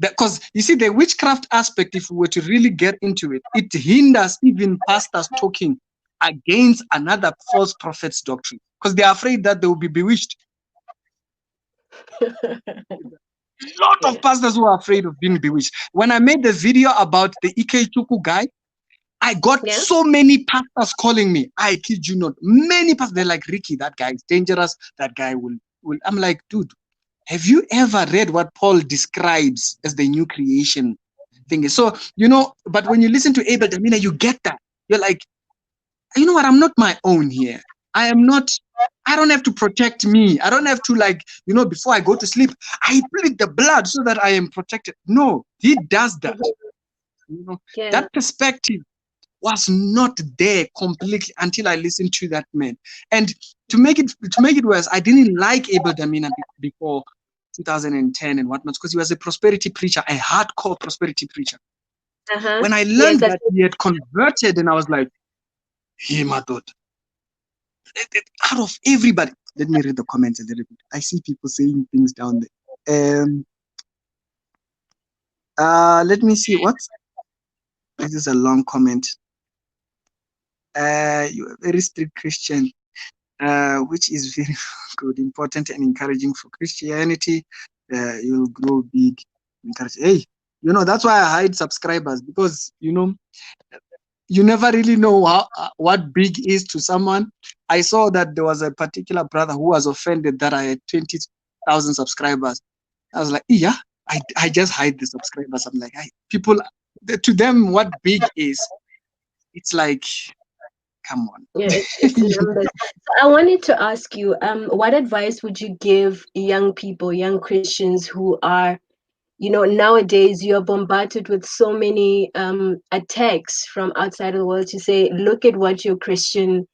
Because you see the witchcraft aspect, if we were to really get into it, it hinders even pastors talking against another false prophet's doctrine because they're afraid that they will be bewitched. Lot of Yeah. pastors who are afraid of being bewitched. When I made the video about the Ike Chuku guy, I got Yeah. so many pastors calling me. I kid you not. Many pastors, they're like, Ricky, that guy is dangerous. That guy will. I'm like, dude, have you ever read what Paul describes as the new creation thing? So, but when you listen to Abel Damina, you get that. You're like, you know what? I'm not my own here. I don't have to protect me. I don't have to before I go to sleep, I plead the blood so that I am protected. No, he does that. Mhm. Yeah. That perspective was not there completely until I listened to that man. And to make it worse, I didn't like Abel Damina before 2010 and whatnot because he was a prosperity preacher, a hardcore prosperity preacher. Uh-huh. When I Yes, learned that's that he had converted, and I was like, hey, my God, out of everybody. Let me read the comments a little bit. I see people saying things down there. Let me see what. This is a long comment. You're a very strict Christian, which is very good, important, and encouraging for Christianity. You'll grow big. Encourage. Hey, that's why I hide subscribers because you never really know what big is to someone. I saw that there was a particular brother who was offended that I had 20,000 subscribers. I was like, yeah, I just hide the subscribers. I'm like, people, to them, what big is, it's like, come on. Yeah, it's numbers. So I wanted to ask you, what advice would you give young people, young Christians who are, nowadays you're bombarded with so many attacks from outside of the world to say, look at what your Christian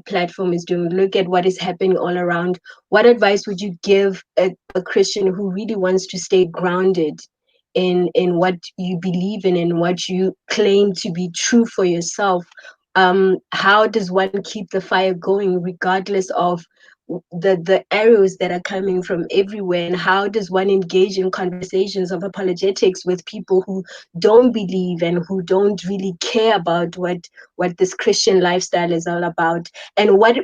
platform is doing, look at what is happening all around. What advice would you give a Christian who really wants to stay grounded in what you believe in and what you claim to be true for yourself? How does one keep the fire going regardless of the arrows that are coming from everywhere, and how does one engage in conversations of apologetics with people who don't believe and who don't really care about what this Christian lifestyle is all about? And what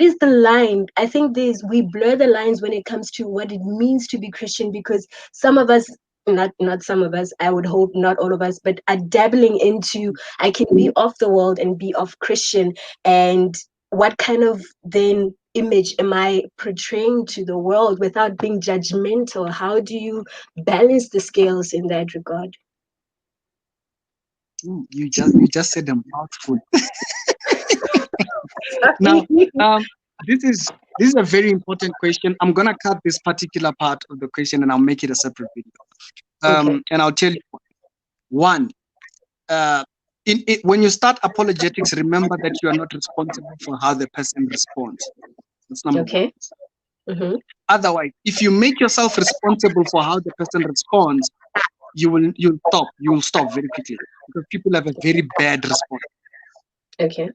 is the line? I think we blur the lines when it comes to what it means to be Christian, because some of us, not some of us, I would hope not all of us, but are dabbling into, I can be of the world and be of Christian. And what kind of then image am I portraying to the world without being judgmental? How do you balance the scales in that regard? You just said a mouthful. Now, this is a very important question. I'm gonna cut this particular part of the question and I'll make it a separate video. Okay. And I'll tell you one. When you start apologetics, remember that you are not responsible for how the person responds. That's number one. Okay. Mm-hmm. Otherwise, if you make yourself responsible for how the person responds, you'll stop very quickly, because people have a very bad response. Okay.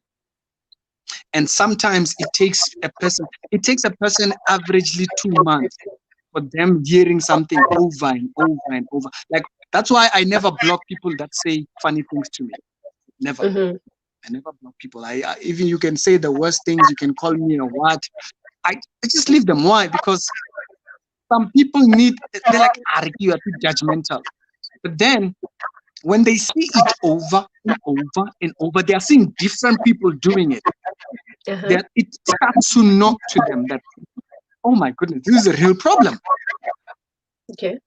And sometimes it takes a person averagely 2 months for them hearing something over and over and over. Like, that's why I never block people that say funny things to me. Never. Mm-hmm. I never block people. Even you can say the worst things, you can call me a what. I just leave them. Why? Because some people they're like, you are too judgmental. But then when they see it over and over and over, they are seeing different people doing it. Uh-huh. That it starts to knock to them that, oh my goodness, this is a real problem. Okay.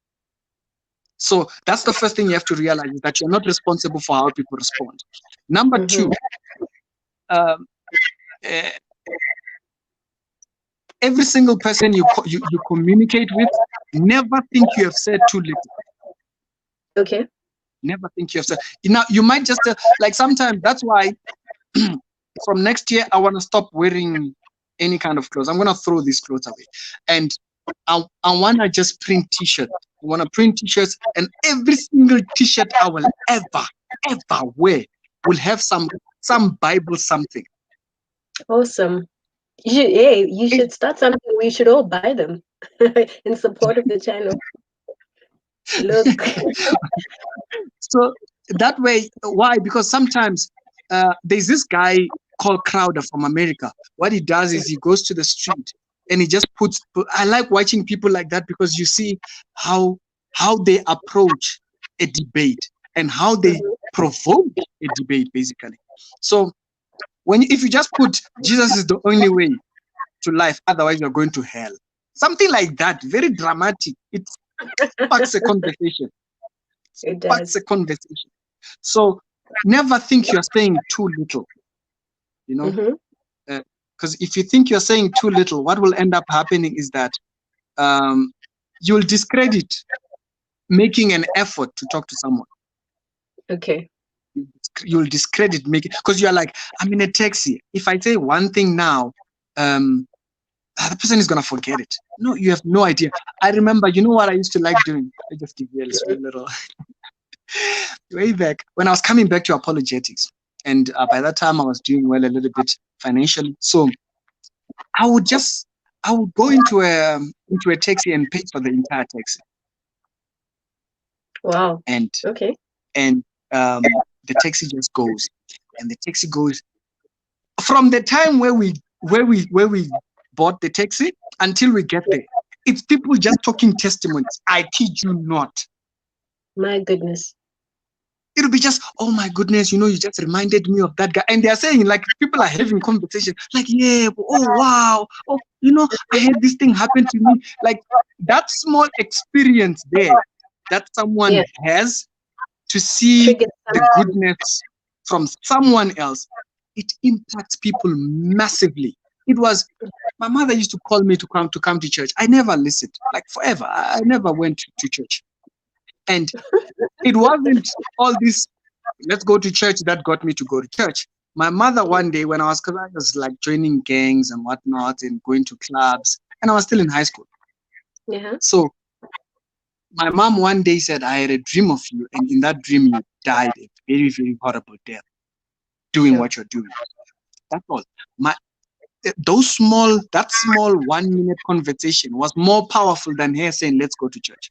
So that's the first thing you have to realize, is that you're not responsible for how people respond. Number Mm-hmm. two, every single person you communicate with, never think you have said too little. Okay. Never think you have said. Now, you might just like, sometimes that's why from next year I want to stop wearing any kind of clothes. I'm going to throw these clothes away, and I want to just print t-shirts. I want to print t-shirts, and every single t-shirt I will ever wear will have some Bible something. Awesome. You should start something. We should all buy them in support of the channel. Look. So that way, why? Because sometimes there's this guy called Crowder from America. What he does is he goes to the street and he just puts. I like watching people like that, because you see how they approach a debate and how they provoke a debate, basically. So if you just put Jesus is the only way to life, otherwise you're going to hell, something like that, very dramatic, it sparks a conversation. It Sparks does. a conversation. So never think you're saying too little, Mm-hmm. because if you think you're saying too little, what will end up happening is that you'll discredit making an effort to talk to someone. Okay. You'll discredit making, because you're like, I'm in a taxi. If I say one thing now, the person is gonna forget it. No, you have no idea. I remember, you know what I used to like doing? I just give you a small little way back when I was coming back to apologetics, and by that time I was doing well a little bit financially. So I would go into a taxi and pay for the entire taxi. Wow. And Okay. the taxi just goes, and the taxi goes from the time where we bought the taxi until we get there. It's people just talking testimonies. I kid you not. My goodness. It'll be just, oh my goodness, you just reminded me of that guy. And they're saying, like, people are having conversation, like, yeah, oh wow, oh, I had this thing happen to me. Like that small experience there that someone Yeah. has to see Trigger the something. goodness from someone else, it impacts people massively. It was my mother used to call me to come to church. I never listened, like forever. I never went to church. And it wasn't all this, let's go to church, that got me to go to church. My mother one day, because I was like joining gangs and whatnot and going to clubs, and I was still in high school. Yeah. So my mom one day said, I had a dream of you, and in that dream you died a very, very horrible death doing Sure. what you're doing. That's all. My that small 1 minute conversation was more powerful than her saying, let's go to church.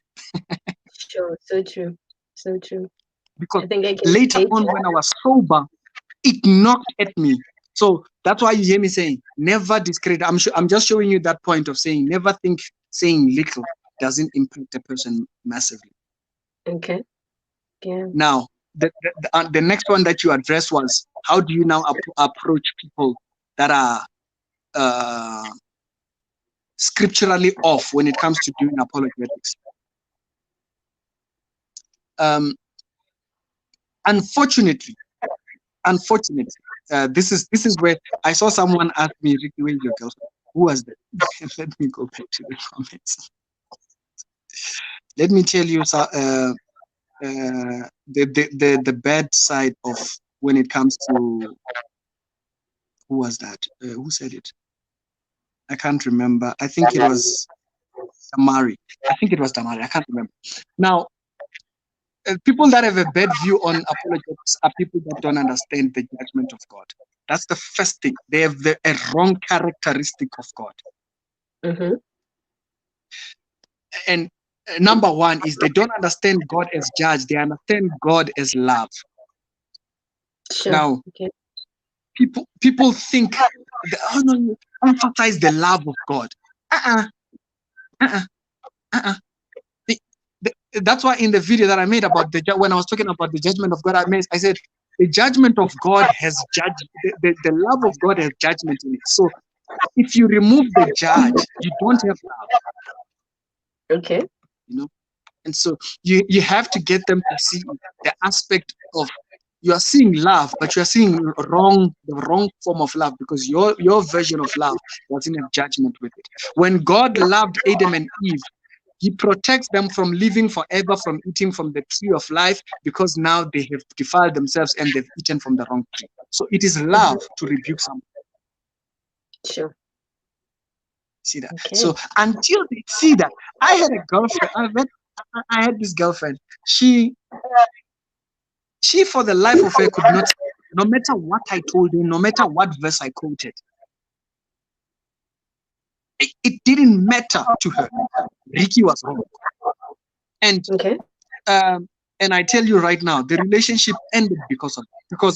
Sure. So true. So true. Because I think I can later relate to on, when I that. was sober, it knocked at me. So that's why you hear me saying, never discredit. I'm just showing you that point of saying, never think saying little doesn't impact a person massively. Okay. Yeah. Now, the next one that you addressed was, how do you now approach people that are scripturally off when it comes to doing apologetics? Um, unfortunately, this is where I saw someone ask me, Ricky, where's your girlfriend? Who was that? Let me go back to the comments. Let me tell you the bad side of when it comes to, who was that? Who said it? I can't remember. I think it was Damari. I can't remember. Now, people that have a bad view on apologetics are people that don't understand the judgment of God. That's the first thing. They have a wrong characteristic of God. Mm-hmm. And number one is they don't understand God as judge. They understand God as love. Sure. Now, Okay. people think, oh no, you emphasize the love of God. Uh-uh, uh-uh, uh-uh. That's why in the video that I made about when I was talking about the judgment of God, I said the judgment of God has the love of God has judgment in it. So if you remove the judge, you don't have love. Okay. And so you have to get them to see the aspect of, you are seeing love, but you are seeing the wrong form of love, because your version of love doesn't have judgment with it. When God loved Adam and Eve, he protects them from living forever, from eating from the tree of life, because now they have defiled themselves and they've eaten from the wrong tree. So it is love to rebuke someone. Sure. See that? Okay. So until they see that, I had a girlfriend. I had this girlfriend. She for the life of her could not, no matter what I told her, no matter what verse I quoted, it didn't matter to her. Ricky was wrong. And Okay. and I tell you right now, the relationship ended because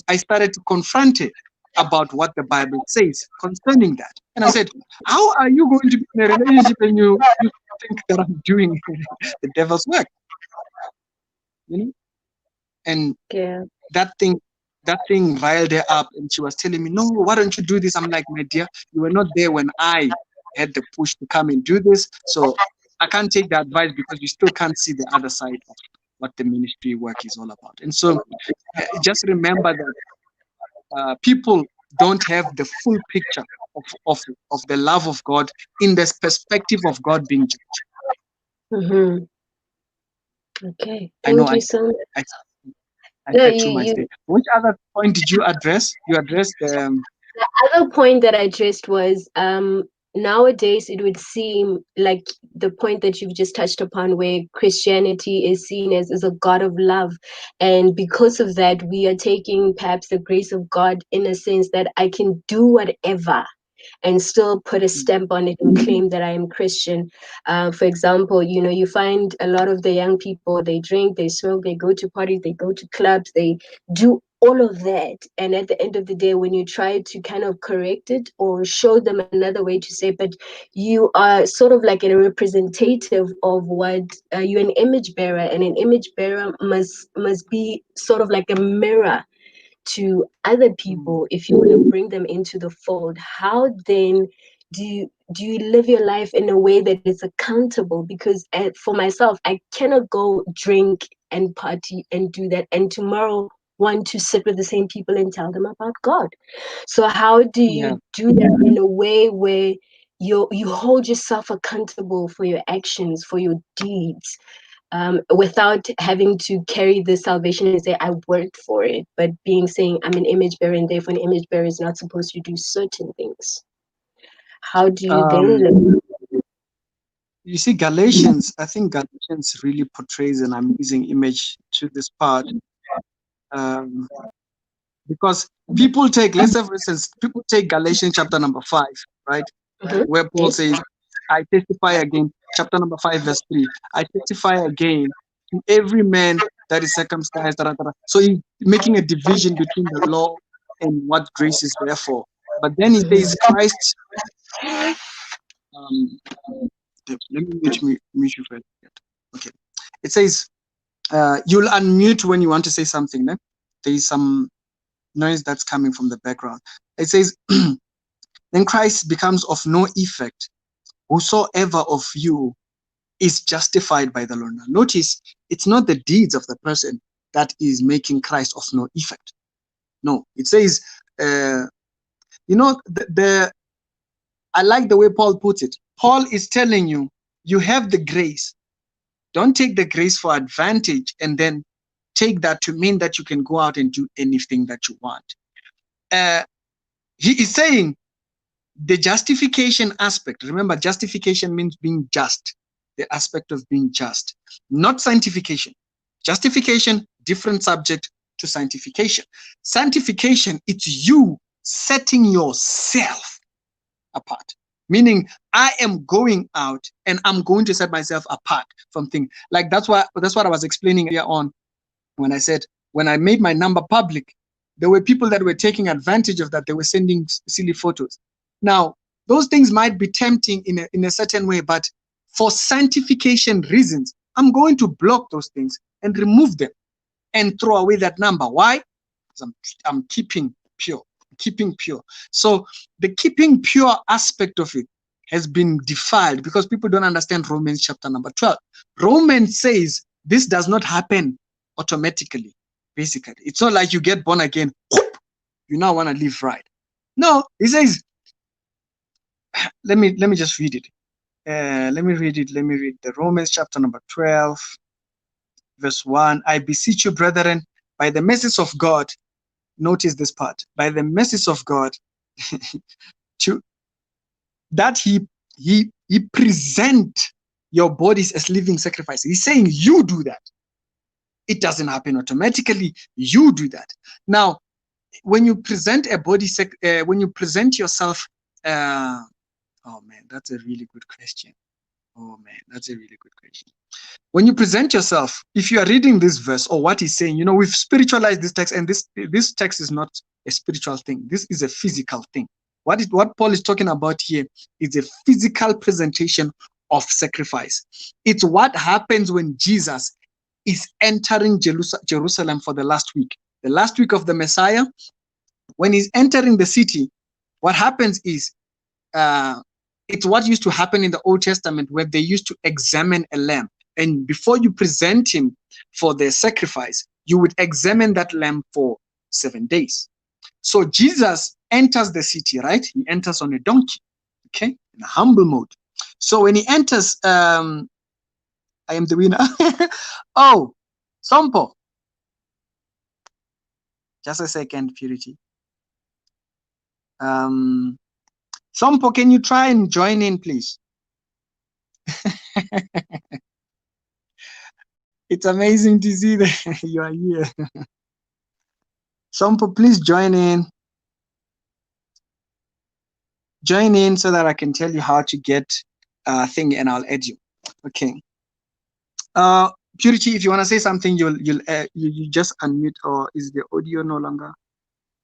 I started to confront her about what the Bible says concerning that. And I said, how are you going to be in a relationship and you think that I'm doing the devil's work? And Yeah. that thing riled her up, and she was telling me, no, why don't you do this? I'm like, my dear, you were not there when I had the push to come and do this, so I can't take the advice, because you still can't see the other side of what the ministry work is all about. And so just remember that people don't have the full picture of the love of God in this perspective of God being judge. Mm-hmm. Okay. I know Thank you so much. I No, said too much you there. Which other point did you address? You addressed The other point that I addressed was nowadays it would seem like the point that you've just touched upon, where Christianity is seen as a God of love. And because of that, we are taking perhaps the grace of God in a sense that I can do whatever and still put a stamp on it and claim that I am Christian. For example, you find a lot of the young people, they drink, they smoke, they go to parties, they go to clubs, they do all of that, and at the end of the day, when you try to kind of correct it or show them another way to say, but you are sort of like a representative of what you're an image bearer, and an image bearer must be sort of like a mirror to other people if you want to bring them into the fold. How then do you live your life in a way that is accountable? Because for myself, I cannot go drink and party and do that and tomorrow want to sit with the same people and tell them about God. So how do Yeah. you do that in a way where you hold yourself accountable for your actions, for your deeds, without having to carry the salvation and say I worked for it, but being saying I'm an image bearer, and therefore an image bearer is not supposed to do certain things? How do you then Um, live? you see, Galatians, I think Galatians really portrays an amazing image to this part. Um, because people take, let's say for instance, people take Galatians chapter number 5, right? Where Paul Yes. says, I testify again, chapter number 5, verse 3. I testify again to every man that is circumcised. Da, da, da. So he's making a division between the law and what grace is there for. But then he says, Christ, um, let me mute you first. Okay. It says, you'll unmute when you want to say something. No? There is some noise that's coming from the background. It says, then Christ becomes of no effect. Whosoever of you is justified by the law. Now, notice it's not the deeds of the person that is making Christ of no effect. No, it says, I like the way Paul puts it. Paul is telling you, you have the grace. Don't take the grace for advantage and then take that to mean that you can go out and do anything that you want. He is saying the justification aspect. Remember, justification means being just, the aspect of being just, not sanctification. Justification, different subject to sanctification. Sanctification, it's you setting yourself apart. Meaning, I am going out and I'm going to set myself apart from things. Like that's what I was explaining earlier on when I said when I made my number public, there were people that were taking advantage of that. They were sending silly photos. Now, those things might be tempting in a certain way, but for sanctification reasons, I'm going to block those things and remove them and throw away that number. Why? Because I'm keeping pure, keeping pure. So the keeping pure aspect of it has been defiled because people don't understand Romans chapter number 12. Romans says this does not happen automatically. Basically, it's not like you get born again, whoop, you now want to live right. No, he says, let me just read it. Let me read the Romans chapter number 12, verse 1. I beseech you, brethren, by the mercies of God, notice this part, by the mercies of God, to that he present your bodies as living sacrifices. He's saying you do that. It doesn't happen automatically. You do that. Now, when you present a body, when you present yourself, oh man, that's a really good question. Oh man, that's a really good question. When you present yourself, if you are reading this verse or what he's saying, we've spiritualized this text, and this text is not a spiritual thing. This is a physical thing. What Paul is talking about here is a physical presentation of sacrifice. It's what happens when Jesus is entering Jerusalem for the last week of the Messiah. When he's entering the city, what happens is it's what used to happen in the Old Testament, where they used to examine a lamb. And before you present him for the sacrifice, you would examine that lamb for 7 days. So Jesus enters the city, right? He enters on a donkey, okay, in a humble mode. So when he enters, I am the winner. Oh, Sompo. Just a second, Purity. Sompo, can you try and join in, please? It's amazing to see that you are here. Sompo, please join in. Join in so that I can tell you how to get thing and I'll add you. Okay. Purity, if you want to say something, you just unmute, or is the audio no longer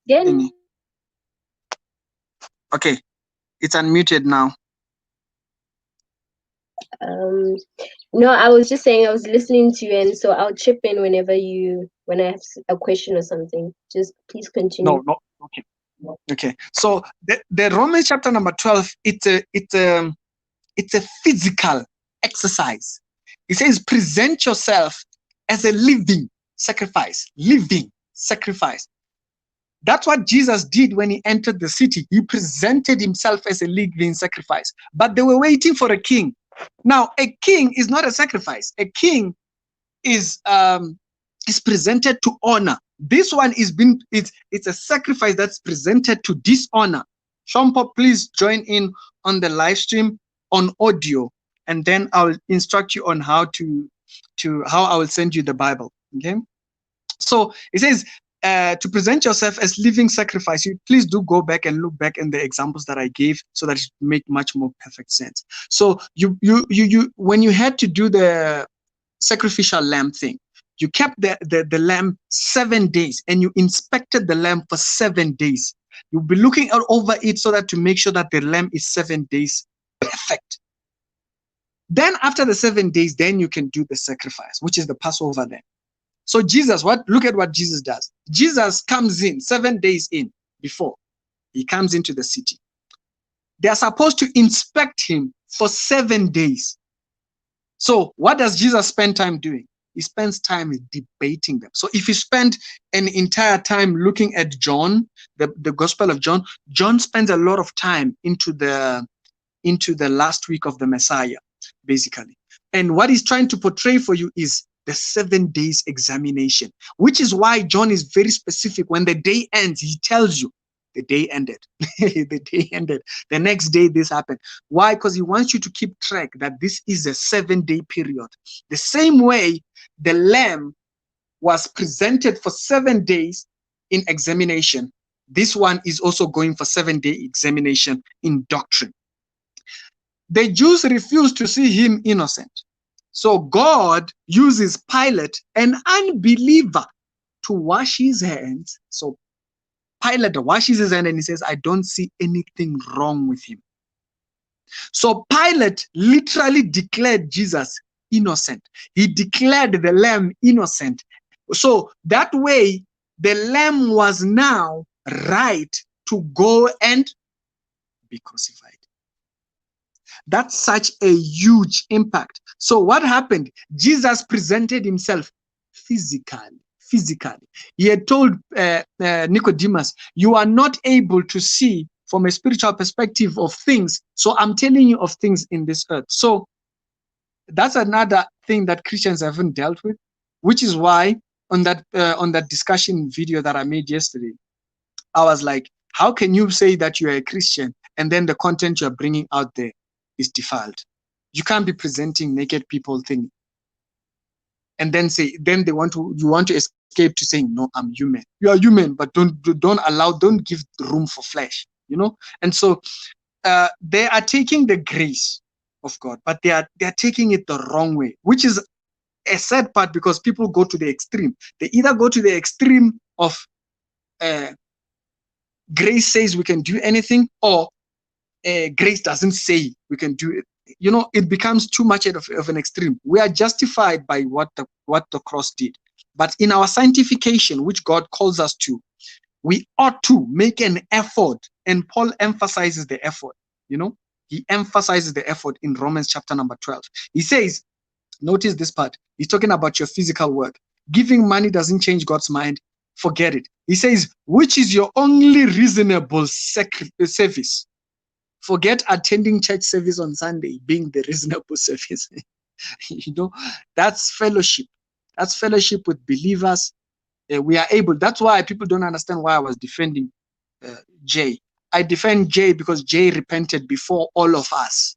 Again? thingy? Okay, it's unmuted now. No, I was just saying I was listening to you, and so I'll chip in when I have a question or something. Just please continue. No. Okay. So the Romans chapter number 12, it's a physical exercise. It says, present yourself as a living sacrifice. Living sacrifice. That's what Jesus did when he entered the city. He presented himself as a living sacrifice. But they were waiting for a king. Now, a king is not a sacrifice. A king is presented to honor. This one it's a sacrifice that's presented to dishonor. Shompo, please join in on the live stream on audio, and then I'll instruct you on how I will send you the Bible. Okay. So it says, to present yourself as living sacrifice. You please do go back and look back in the examples that I gave, so that it make much more perfect sense. So you when you had to do the sacrificial lamb thing, you kept the lamb 7 days, and you inspected the lamb for 7 days. You'll be looking over it, so that to make sure that the lamb is 7 days perfect. Then after the 7 days, then you can do the sacrifice, which is the Passover then. So Jesus, look at what Jesus does. Jesus comes in 7 days in before he comes into the city. They are supposed to inspect him for 7 days. So what does Jesus spend time doing? He spends time debating them. So if you spend an entire time looking at John, the Gospel of John, John spends a lot of time into the last week of the Messiah, basically. And what he's trying to portray for you is the 7 days examination, which is why John is very specific. When the day ends, he tells you the day ended. The day ended. The next day, this happened. Why? Because he wants you to keep track that this is a 7-day period. The same way the lamb was presented for 7 days in examination, this one is also going for 7-day examination in doctrine. The Jews refused to see him innocent. So God uses Pilate, an unbeliever, to wash his hands. So Pilate washes his hand and he says, I don't see anything wrong with him. So Pilate literally declared Jesus innocent. He declared the lamb innocent. So that way, the lamb was now right to go and be crucified. That's such a huge impact. So what happened? Jesus presented himself physically. He had told Nicodemus, you are not able to see from a spiritual perspective of things, so I'm telling you of things in this earth. So that's another thing that Christians haven't dealt with, which is why on that discussion video that I made yesterday, I was like, how can you say that you're a Christian and then the content you're bringing out there is defiled? You can't be presenting naked people thing and then you want to escape to saying, no, I'm human. You are human, but don't give room for flesh, And so they are taking the grace of God, but they are taking it the wrong way, which is a sad part, because people go to the extreme. They either go to the extreme of grace says we can do anything, or grace doesn't say we can do it. It becomes too much of an extreme. We are justified by what the cross did, but in our sanctification, which God calls us to, we ought to make an effort. And Paul emphasizes the effort. He emphasizes the effort in Romans chapter number 12. He says, notice this part. He's talking about your physical work. Giving money doesn't change God's mind. Forget it. He says, which is your only reasonable service. Forget attending church service on Sunday being the reasonable service. That's fellowship. That's fellowship with believers. We are able. That's why people don't understand why I was defending Jay. I defend Jay because Jay repented before all of us.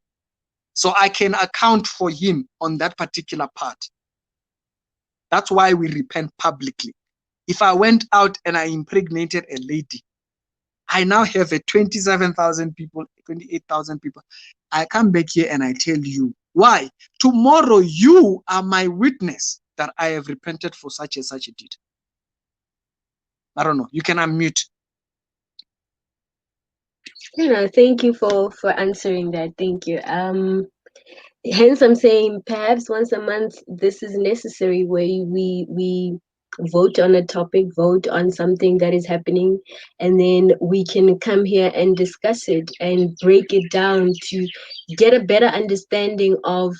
So I can account for him on that particular part. That's why we repent publicly. If I went out and I impregnated a lady, I now have a 27,000 people, 28,000 people. I come back here and I tell you why. Tomorrow you are my witness that I have repented for such and such a deed. I don't know. You can unmute. Thank you for answering that. Thank you. Hence I'm saying perhaps once a month this is necessary, where we vote on a topic, vote on something that is happening, and then we can come here and discuss it and break it down to get a better understanding of,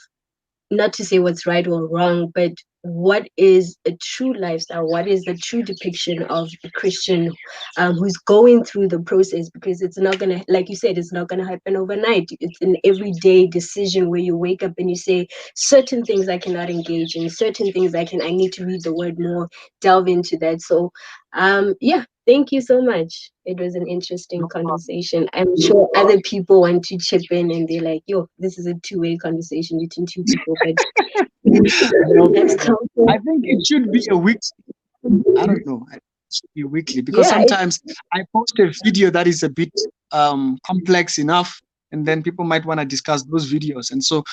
not to say what's right or wrong, but what is a true lifestyle, what is the true depiction of a Christian who's going through the process, because it's not going to, like you said, it's not going to happen overnight. It's an everyday decision where you wake up and you say, certain things I cannot engage in, certain things I need to read the word more, delve into that. So yeah, thank you so much. It was an interesting No problem. conversation. I'm sure other people want to chip in and they're like, yo, this is a two-way conversation between two people, but No let's problem. come. I think it should be a week. I don't know. It should be weekly because Yeah, sometimes I post a video that is a bit complex enough, and then people might want to discuss those videos. And so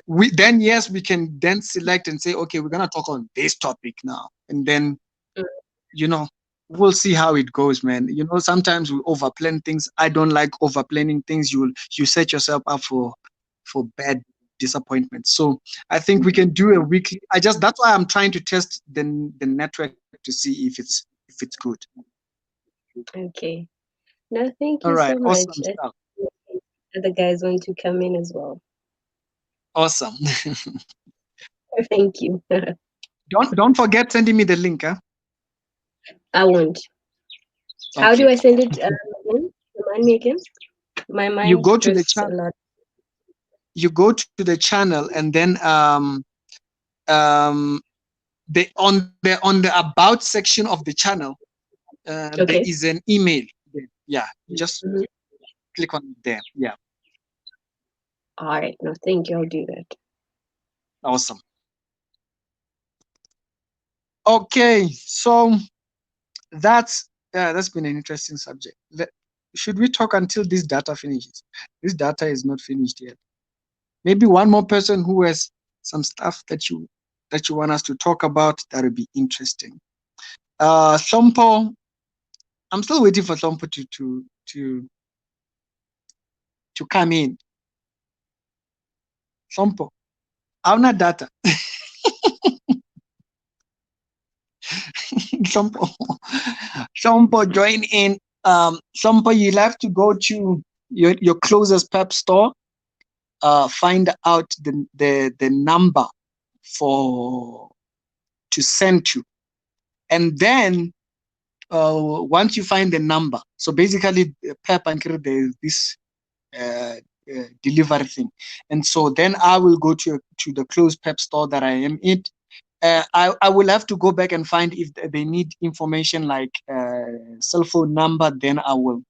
we then, yes, we can then select and say, okay, we're gonna talk on this topic now, and then you know we'll see how it goes, man. Sometimes we overplan things. I don't like overplanning things. You set yourself up for bad disappointments. So I think we can do a weekly. That's why I'm trying to test the network to see if it's good. okay. No, thank All you right, so much. awesome stuff. Other guys want to come in as well. Awesome. Thank you. Don't forget sending me the link, huh? I won't. How do Okay. I send it again? Remind me again. My You mind go to the drifts a channel. lot. You go to the channel, and then um on the about section of the channel, there Okay. is an email. Yeah, just Mhm. click on it there. Yeah, All right. No, thank you. I'll do that. awesome. Okay, so that's been an interesting subject. Should we talk until this data finishes? This data is not finished yet. Maybe one more person who has some stuff that you want us to talk about. That would be interesting. Sompo, I'm still waiting for Sompo to come in. Sompo, hauna data. Sompo, Sompo, join in. Sompo, you'll have to go to your closest pep store. Find out the number for to send to, and then once you find the number, so basically pep and there's this uh, delivery thing, and so then I will go to the closed pep store that I am in. I will have to go back and find if they need information like cell phone number. Then I will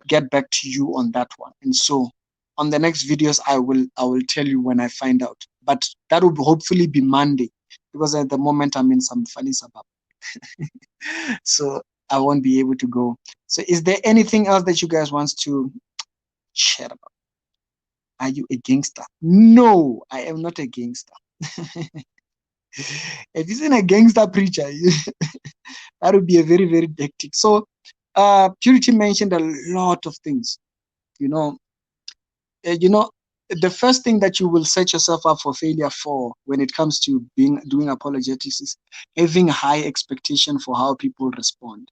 get back to you on that one. And so on the next videos, I will tell you when I find out. But that will hopefully be Monday, because at the moment I'm in some funny suburb, so I won't be able to go. So is there anything else that you guys want to share about? Are you a gangster? No, I am not a gangster. If isn't a gangster preacher, that would be a very, very hectic. So Purity mentioned a lot of things. You know, you know, the first thing that you will set yourself up for failure for when it comes to doing apologetics is having high expectation for how people respond.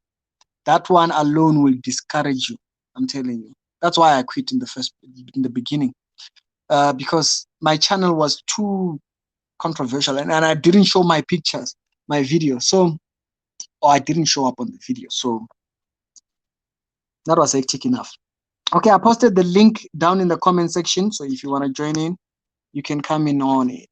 That one alone will discourage you. I'm telling you. That's why I quit in the beginning, because my channel was too controversial, and I didn't show my pictures, my video. So, or I didn't show up on the video. So that was hectic enough. Okay, I posted the link down in the comment section. So if you want to join in, you can come in on it.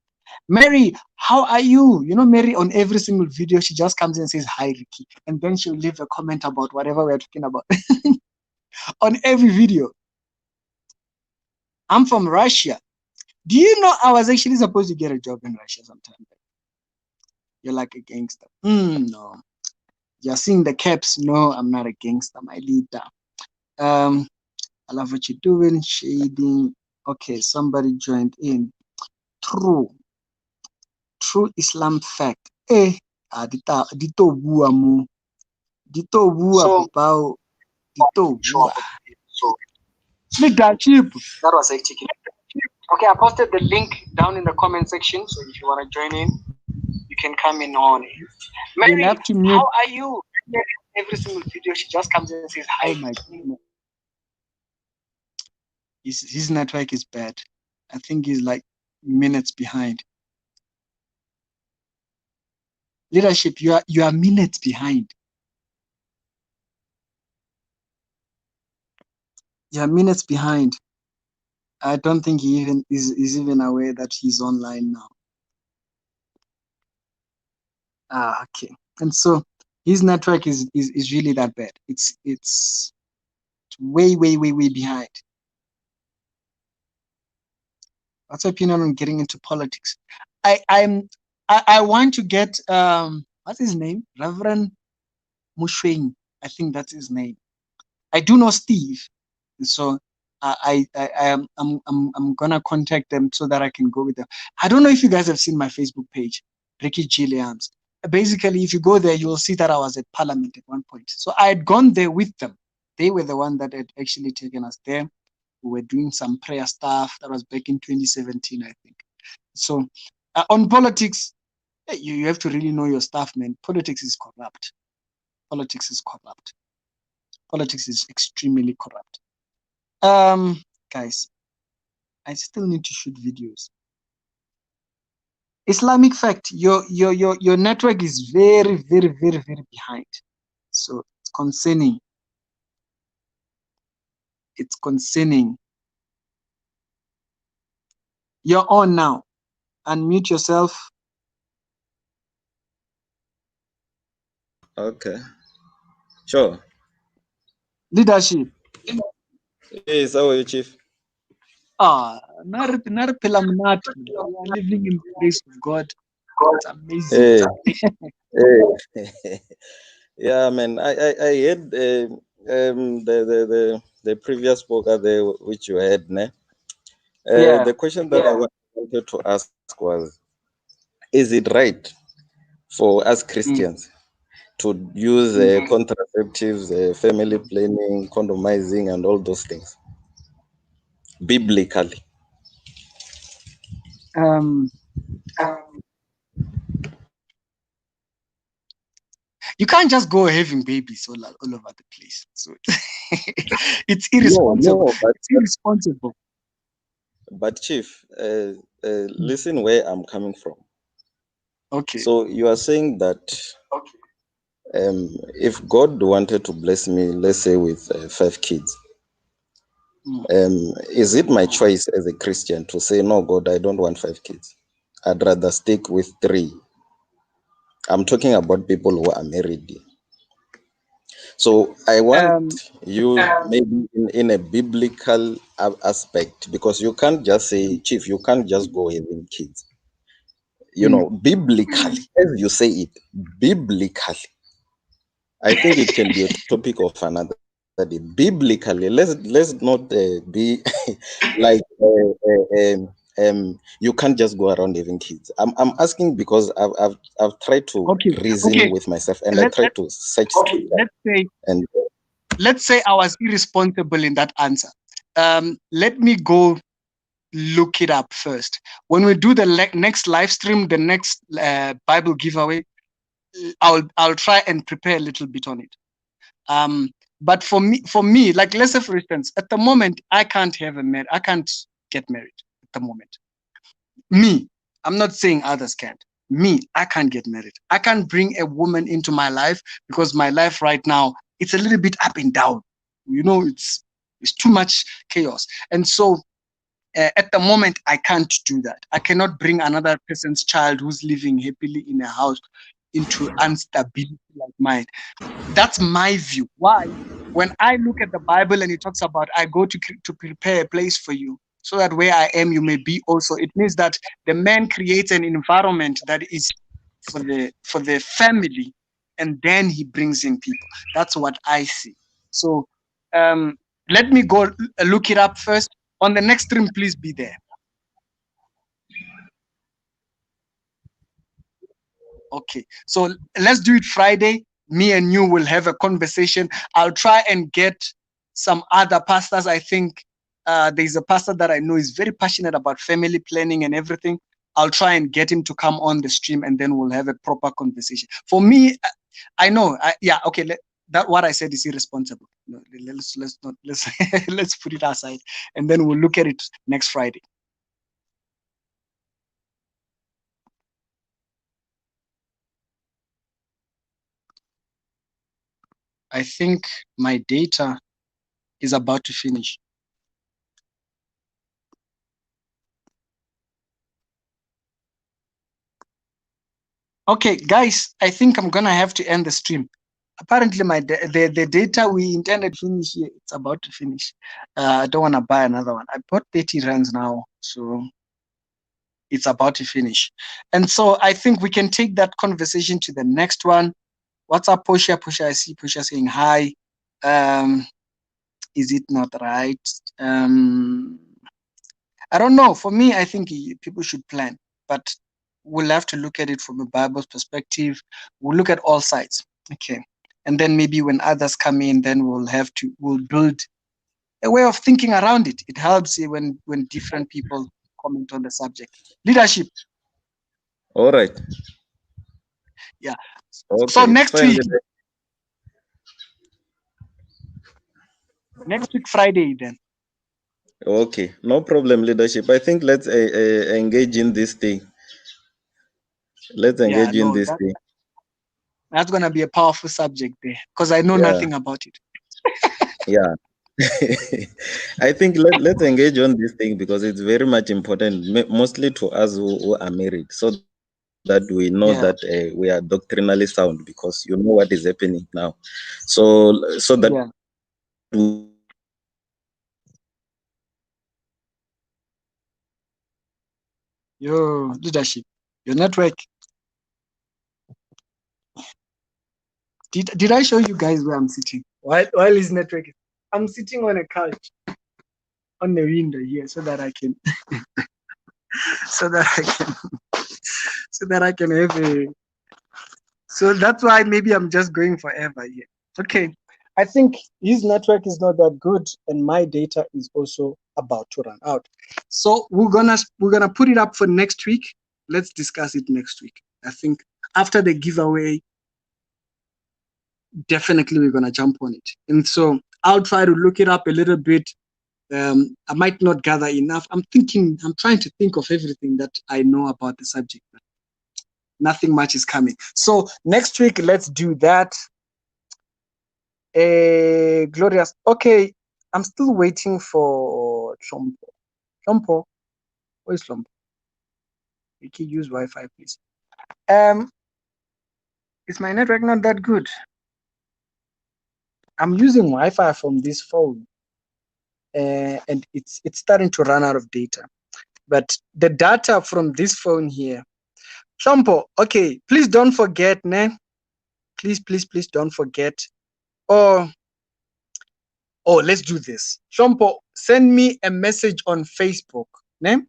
Mary, how are you? Mary, on every single video, she just comes in and says, hi, Ricky. And then she'll leave a comment about whatever we're talking about on every video. I'm from Russia. Do you know I was actually supposed to get a job in Russia sometime? You're like a gangster. No. You're seeing the caps. No, I'm not a gangster, my leader. I love what you're doing. Shading. Okay, somebody joined in. True. true Islam fact. Dito bua mo. Dito bua papao. Dito bua. Leadership. That was hectic. Okay, I posted the link down in the comment section, so if you want to join in, you can come in on it. Mary, have to mute. How are you? Every single video, she just comes and says hi. Oh my goodness. His network is bad. I think he's like minutes behind. Leadership, you are minutes behind. You are minutes behind. I don't think he even is even aware that he's online now. Okay. And so his network is really that bad. It's way behind. What's your opinion on getting into politics? I want to get what's his name? Reverend Mushwing. I think that's his name. I do know Steve, so I'm gonna contact them so that I can go with them. I don't know if you guys have seen my Facebook page, Ricky Gilliams. Basically, if you go there, you will see that I was at Parliament at one point. So I had gone there with them. They were the one that had actually taken us there. We were doing some prayer stuff. That was back in 2017, I think. So on politics, you have to really know your stuff, man. Politics is corrupt. Politics is corrupt. Politics is extremely corrupt. Guys, I still need to shoot videos. Islamic fact, your network is very behind. So it's concerning. It's concerning. You're on now. Unmute yourself. Okay. Sure. Leadership. Yes, how are you, Chief? We are living in the grace of God. It's amazing. Hey. Yeah, man. I heard the previous spoker there, which you had, ne? Yeah. The question that I wanted to ask was, is it right for us Christians to use contraceptives, family planning, condomizing, and all those things biblically? You can't just go having babies all over the place. So it's irresponsible. No, It's irresponsible. but Chief, listen where I'm coming from. Okay. So you are saying that if God wanted to bless me, let's say with 5 kids, is it my choice as a Christian to say, no, God, I don't want 5 kids. I'd rather stick with 3. I'm talking about people who are married. So I want you maybe in a biblical aspect, because you can't just say, Chief, you can't just go having kids. You know, biblically, as you say it, biblically, I think it can be a topic of another day. Biblically, let's not be like you can't just go around having kids. I'm asking because I've tried to reason with myself, and I tried to search. Let's say I was irresponsible in that answer. Let me go look it up first. When we do the next live stream, the next Bible giveaway, I'll try and prepare a little bit on it. But for me, like let's say for instance, at the moment I can't get married at the moment. Me, I'm not saying others can't. Me, I can't get married. I can't bring a woman into my life because my life right now, it's a little bit up and down. You know, it's too much chaos. And so at the moment, I can't do that. I cannot bring another person's child who's living happily in a house into instability like mine. That's my view. Why? When I look at the Bible and it talks about I go to prepare a place for you, so that where I am, you may be also. It means that the man creates an environment that is for the family, and then he brings in people. That's what I see. So let me go look it up first. On the next stream, please be there. Okay, so let's do it Friday. Me and you will have a conversation. I'll try and get some other pastors. I think there's a pastor that I know is very passionate about family planning and everything. I'll try and get him to come on the stream, and then we'll have a proper conversation. For me, I know. Yeah, okay. That what I said is irresponsible. No, let's not let's let's put it aside, and then we'll look at it next Friday. I think my data is about to finish. Okay, guys, I think I'm gonna have to end the stream. Apparently, the data we intended to finish here, it's about to finish. I don't want to buy another one. I bought 30 rands now, so it's about to finish. And so I think we can take that conversation to the next one. What's up, Portia? Portia, I see Portia saying hi. Is it not right? I don't know. For me, I think people should plan, but we'll have to look at it from a Bible's perspective. We'll look at all sides. Okay. And then maybe when others come in, then we'll build a way of thinking around it. It helps when different people comment on the subject. Leadership. All right. Yeah. Okay, So it's fine. next week Friday then. Okay, no problem, leadership. I think let's engage in this thing. Let's Yeah, engage in no, this thing. that's gonna be a powerful subject there because I know nothing about it. Yeah. I think let's engage on this thing because it's very much important, mostly to us who are married, so that we know that we are doctrinally sound because you know what is happening now. So that we Yeah. can engage in this thing Your leadership, your network. Did I show you guys where I'm sitting? While his network is, I'm sitting on a couch on the window here so that I can so that I can so that I can have a so that's why maybe I'm just going forever here. Okay. I think his network is not that good and my data is also about to run out. So we're gonna put it up for next week. Let's discuss it next week. I think after the giveaway, definitely we're gonna jump on it. And so I'll try to look it up a little bit. I might not gather enough. I'm trying to think of everything that I know about the subject, but nothing much is coming. So next week, let's do that. Glorious. Okay, I'm still waiting for Chompo. Chompo, where's Chompo? You can use Wi-Fi, please. Is my network not that good? I'm using Wi-Fi from this phone, and it's starting to run out of data. But the data from this phone here, Chompo, okay, please don't forget, ne? Please don't forget. Oh, let's do this. Chompo, send me a message on Facebook, ne?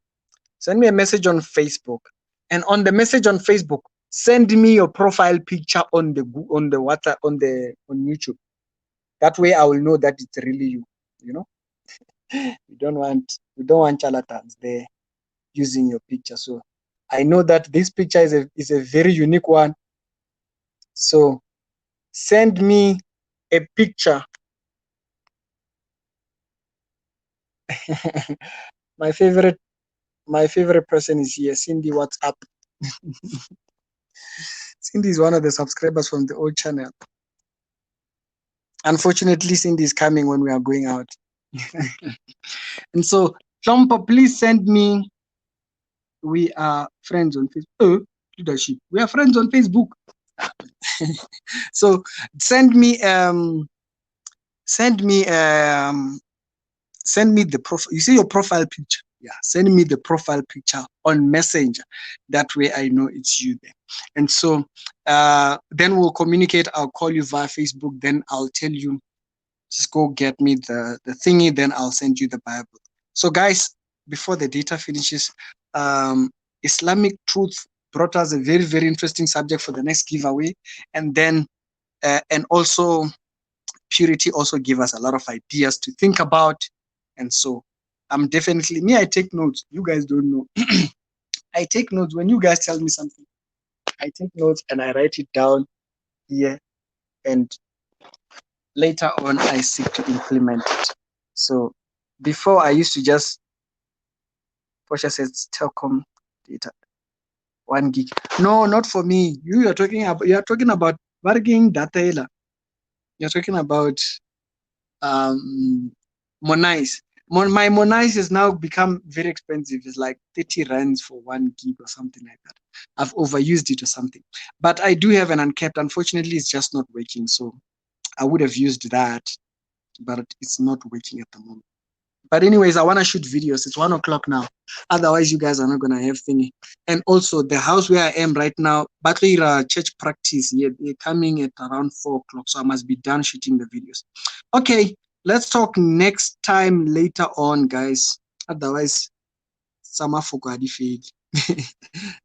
Send me a message on Facebook, and on the message on Facebook, send me your profile picture on the WhatsApp on YouTube. That way, I will know that it's really you. You know, we don't want charlatans there using your picture. So I know that this picture is a very unique one. So send me a picture. my favorite person is here, Cindy. What's up? Cindy is one of the subscribers from the old channel. Unfortunately, Cindy is coming when we are going out. And so, Chompa, please send me. We are friends on Facebook. Leadership. We are friends on Facebook. So send me the profile. You see your profile picture. Yeah, send me the profile picture on Messenger. That way I know it's you there. And so then we'll communicate. I'll call you via Facebook. Then I'll tell you, just go get me the thingy. Then I'll send you the Bible. So guys, before the data finishes, Islamic truth brought us a very, very interesting subject for the next giveaway. And then, and also purity also give us a lot of ideas to think about. And so I'm definitely, me, I take notes. You guys don't know. I take notes. When you guys tell me something, I take notes and I write it down here. And later on, I seek to implement it. So before I used to just, Portia says, telecom data, 1 gig. No, not for me. You are talking about bargaining data. You're talking about Monice. My Monice has now become very expensive. It's like 30 rands for 1 gig or something like that. I've overused it or something. But I do have an uncapped. Unfortunately, it's just not working. So I would have used that, but it's not working at the moment. But anyways, I want to shoot videos. It's 1 o'clock now. Otherwise, you guys are not gonna have thingy. And also, the house where I am right now, Batlira church practice. Yeah, they're coming at around 4 o'clock, so I must be done shooting the videos. Okay, let's talk next time later on, guys. Otherwise, Sama Fukadi fake.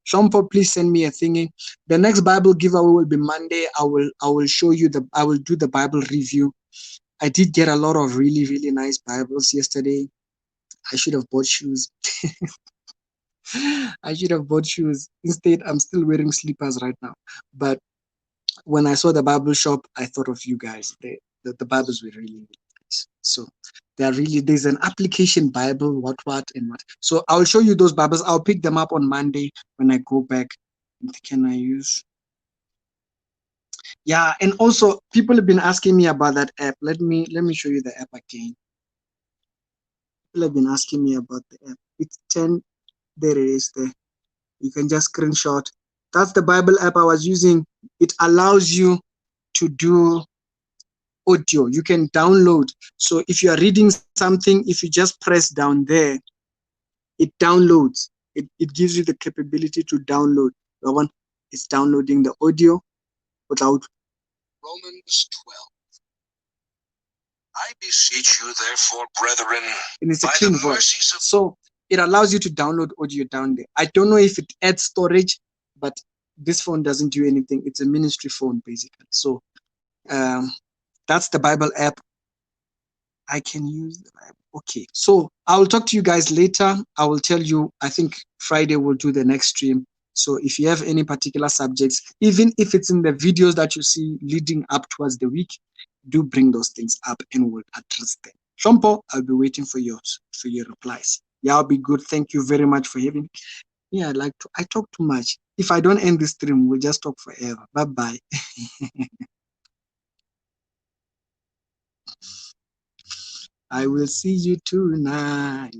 Shompo, please send me a thingy. The next Bible giveaway will be Monday. I will show you I will do the Bible review. I did get a lot of really, really nice Bibles yesterday. I should have bought shoes. I should have bought shoes. Instead, I'm still wearing slippers right now. But when I saw the Bible shop, I thought of you guys. The Bibles were really, really nice. So there's an application Bible, what, and what. So I'll show you those Bibles. I'll pick them up on Monday when I go back. Can I use? Yeah, and also people have been asking me about that app. Let me show you the app again. People have been asking me about the app. It's 10. There it is. There. You can just screenshot. That's the Bible app I was using. It allows you to do audio. You can download. So if you are reading something, if you just press down there, it downloads. It gives you the capability to download. The one is downloading the audio without Romans 12. I beseech you, therefore, brethren, and it's a clean voice. So it allows you to download audio down there. I don't know if it adds storage, but this phone doesn't do anything. It's a ministry phone, basically. So that's the Bible app. I can use the Bible. Okay. So I will talk to you guys later. I will tell you, I think Friday we'll do the next stream. So if you have any particular subjects, even if it's in the videos that you see leading up towards the week, do bring those things up and we'll address them. Shompo, I'll be waiting for your replies. Yeah, I'll be good. Thank you very much for having me. Yeah, I talk too much. If I don't end this stream, we'll just talk forever. Bye-bye. I will see you tonight.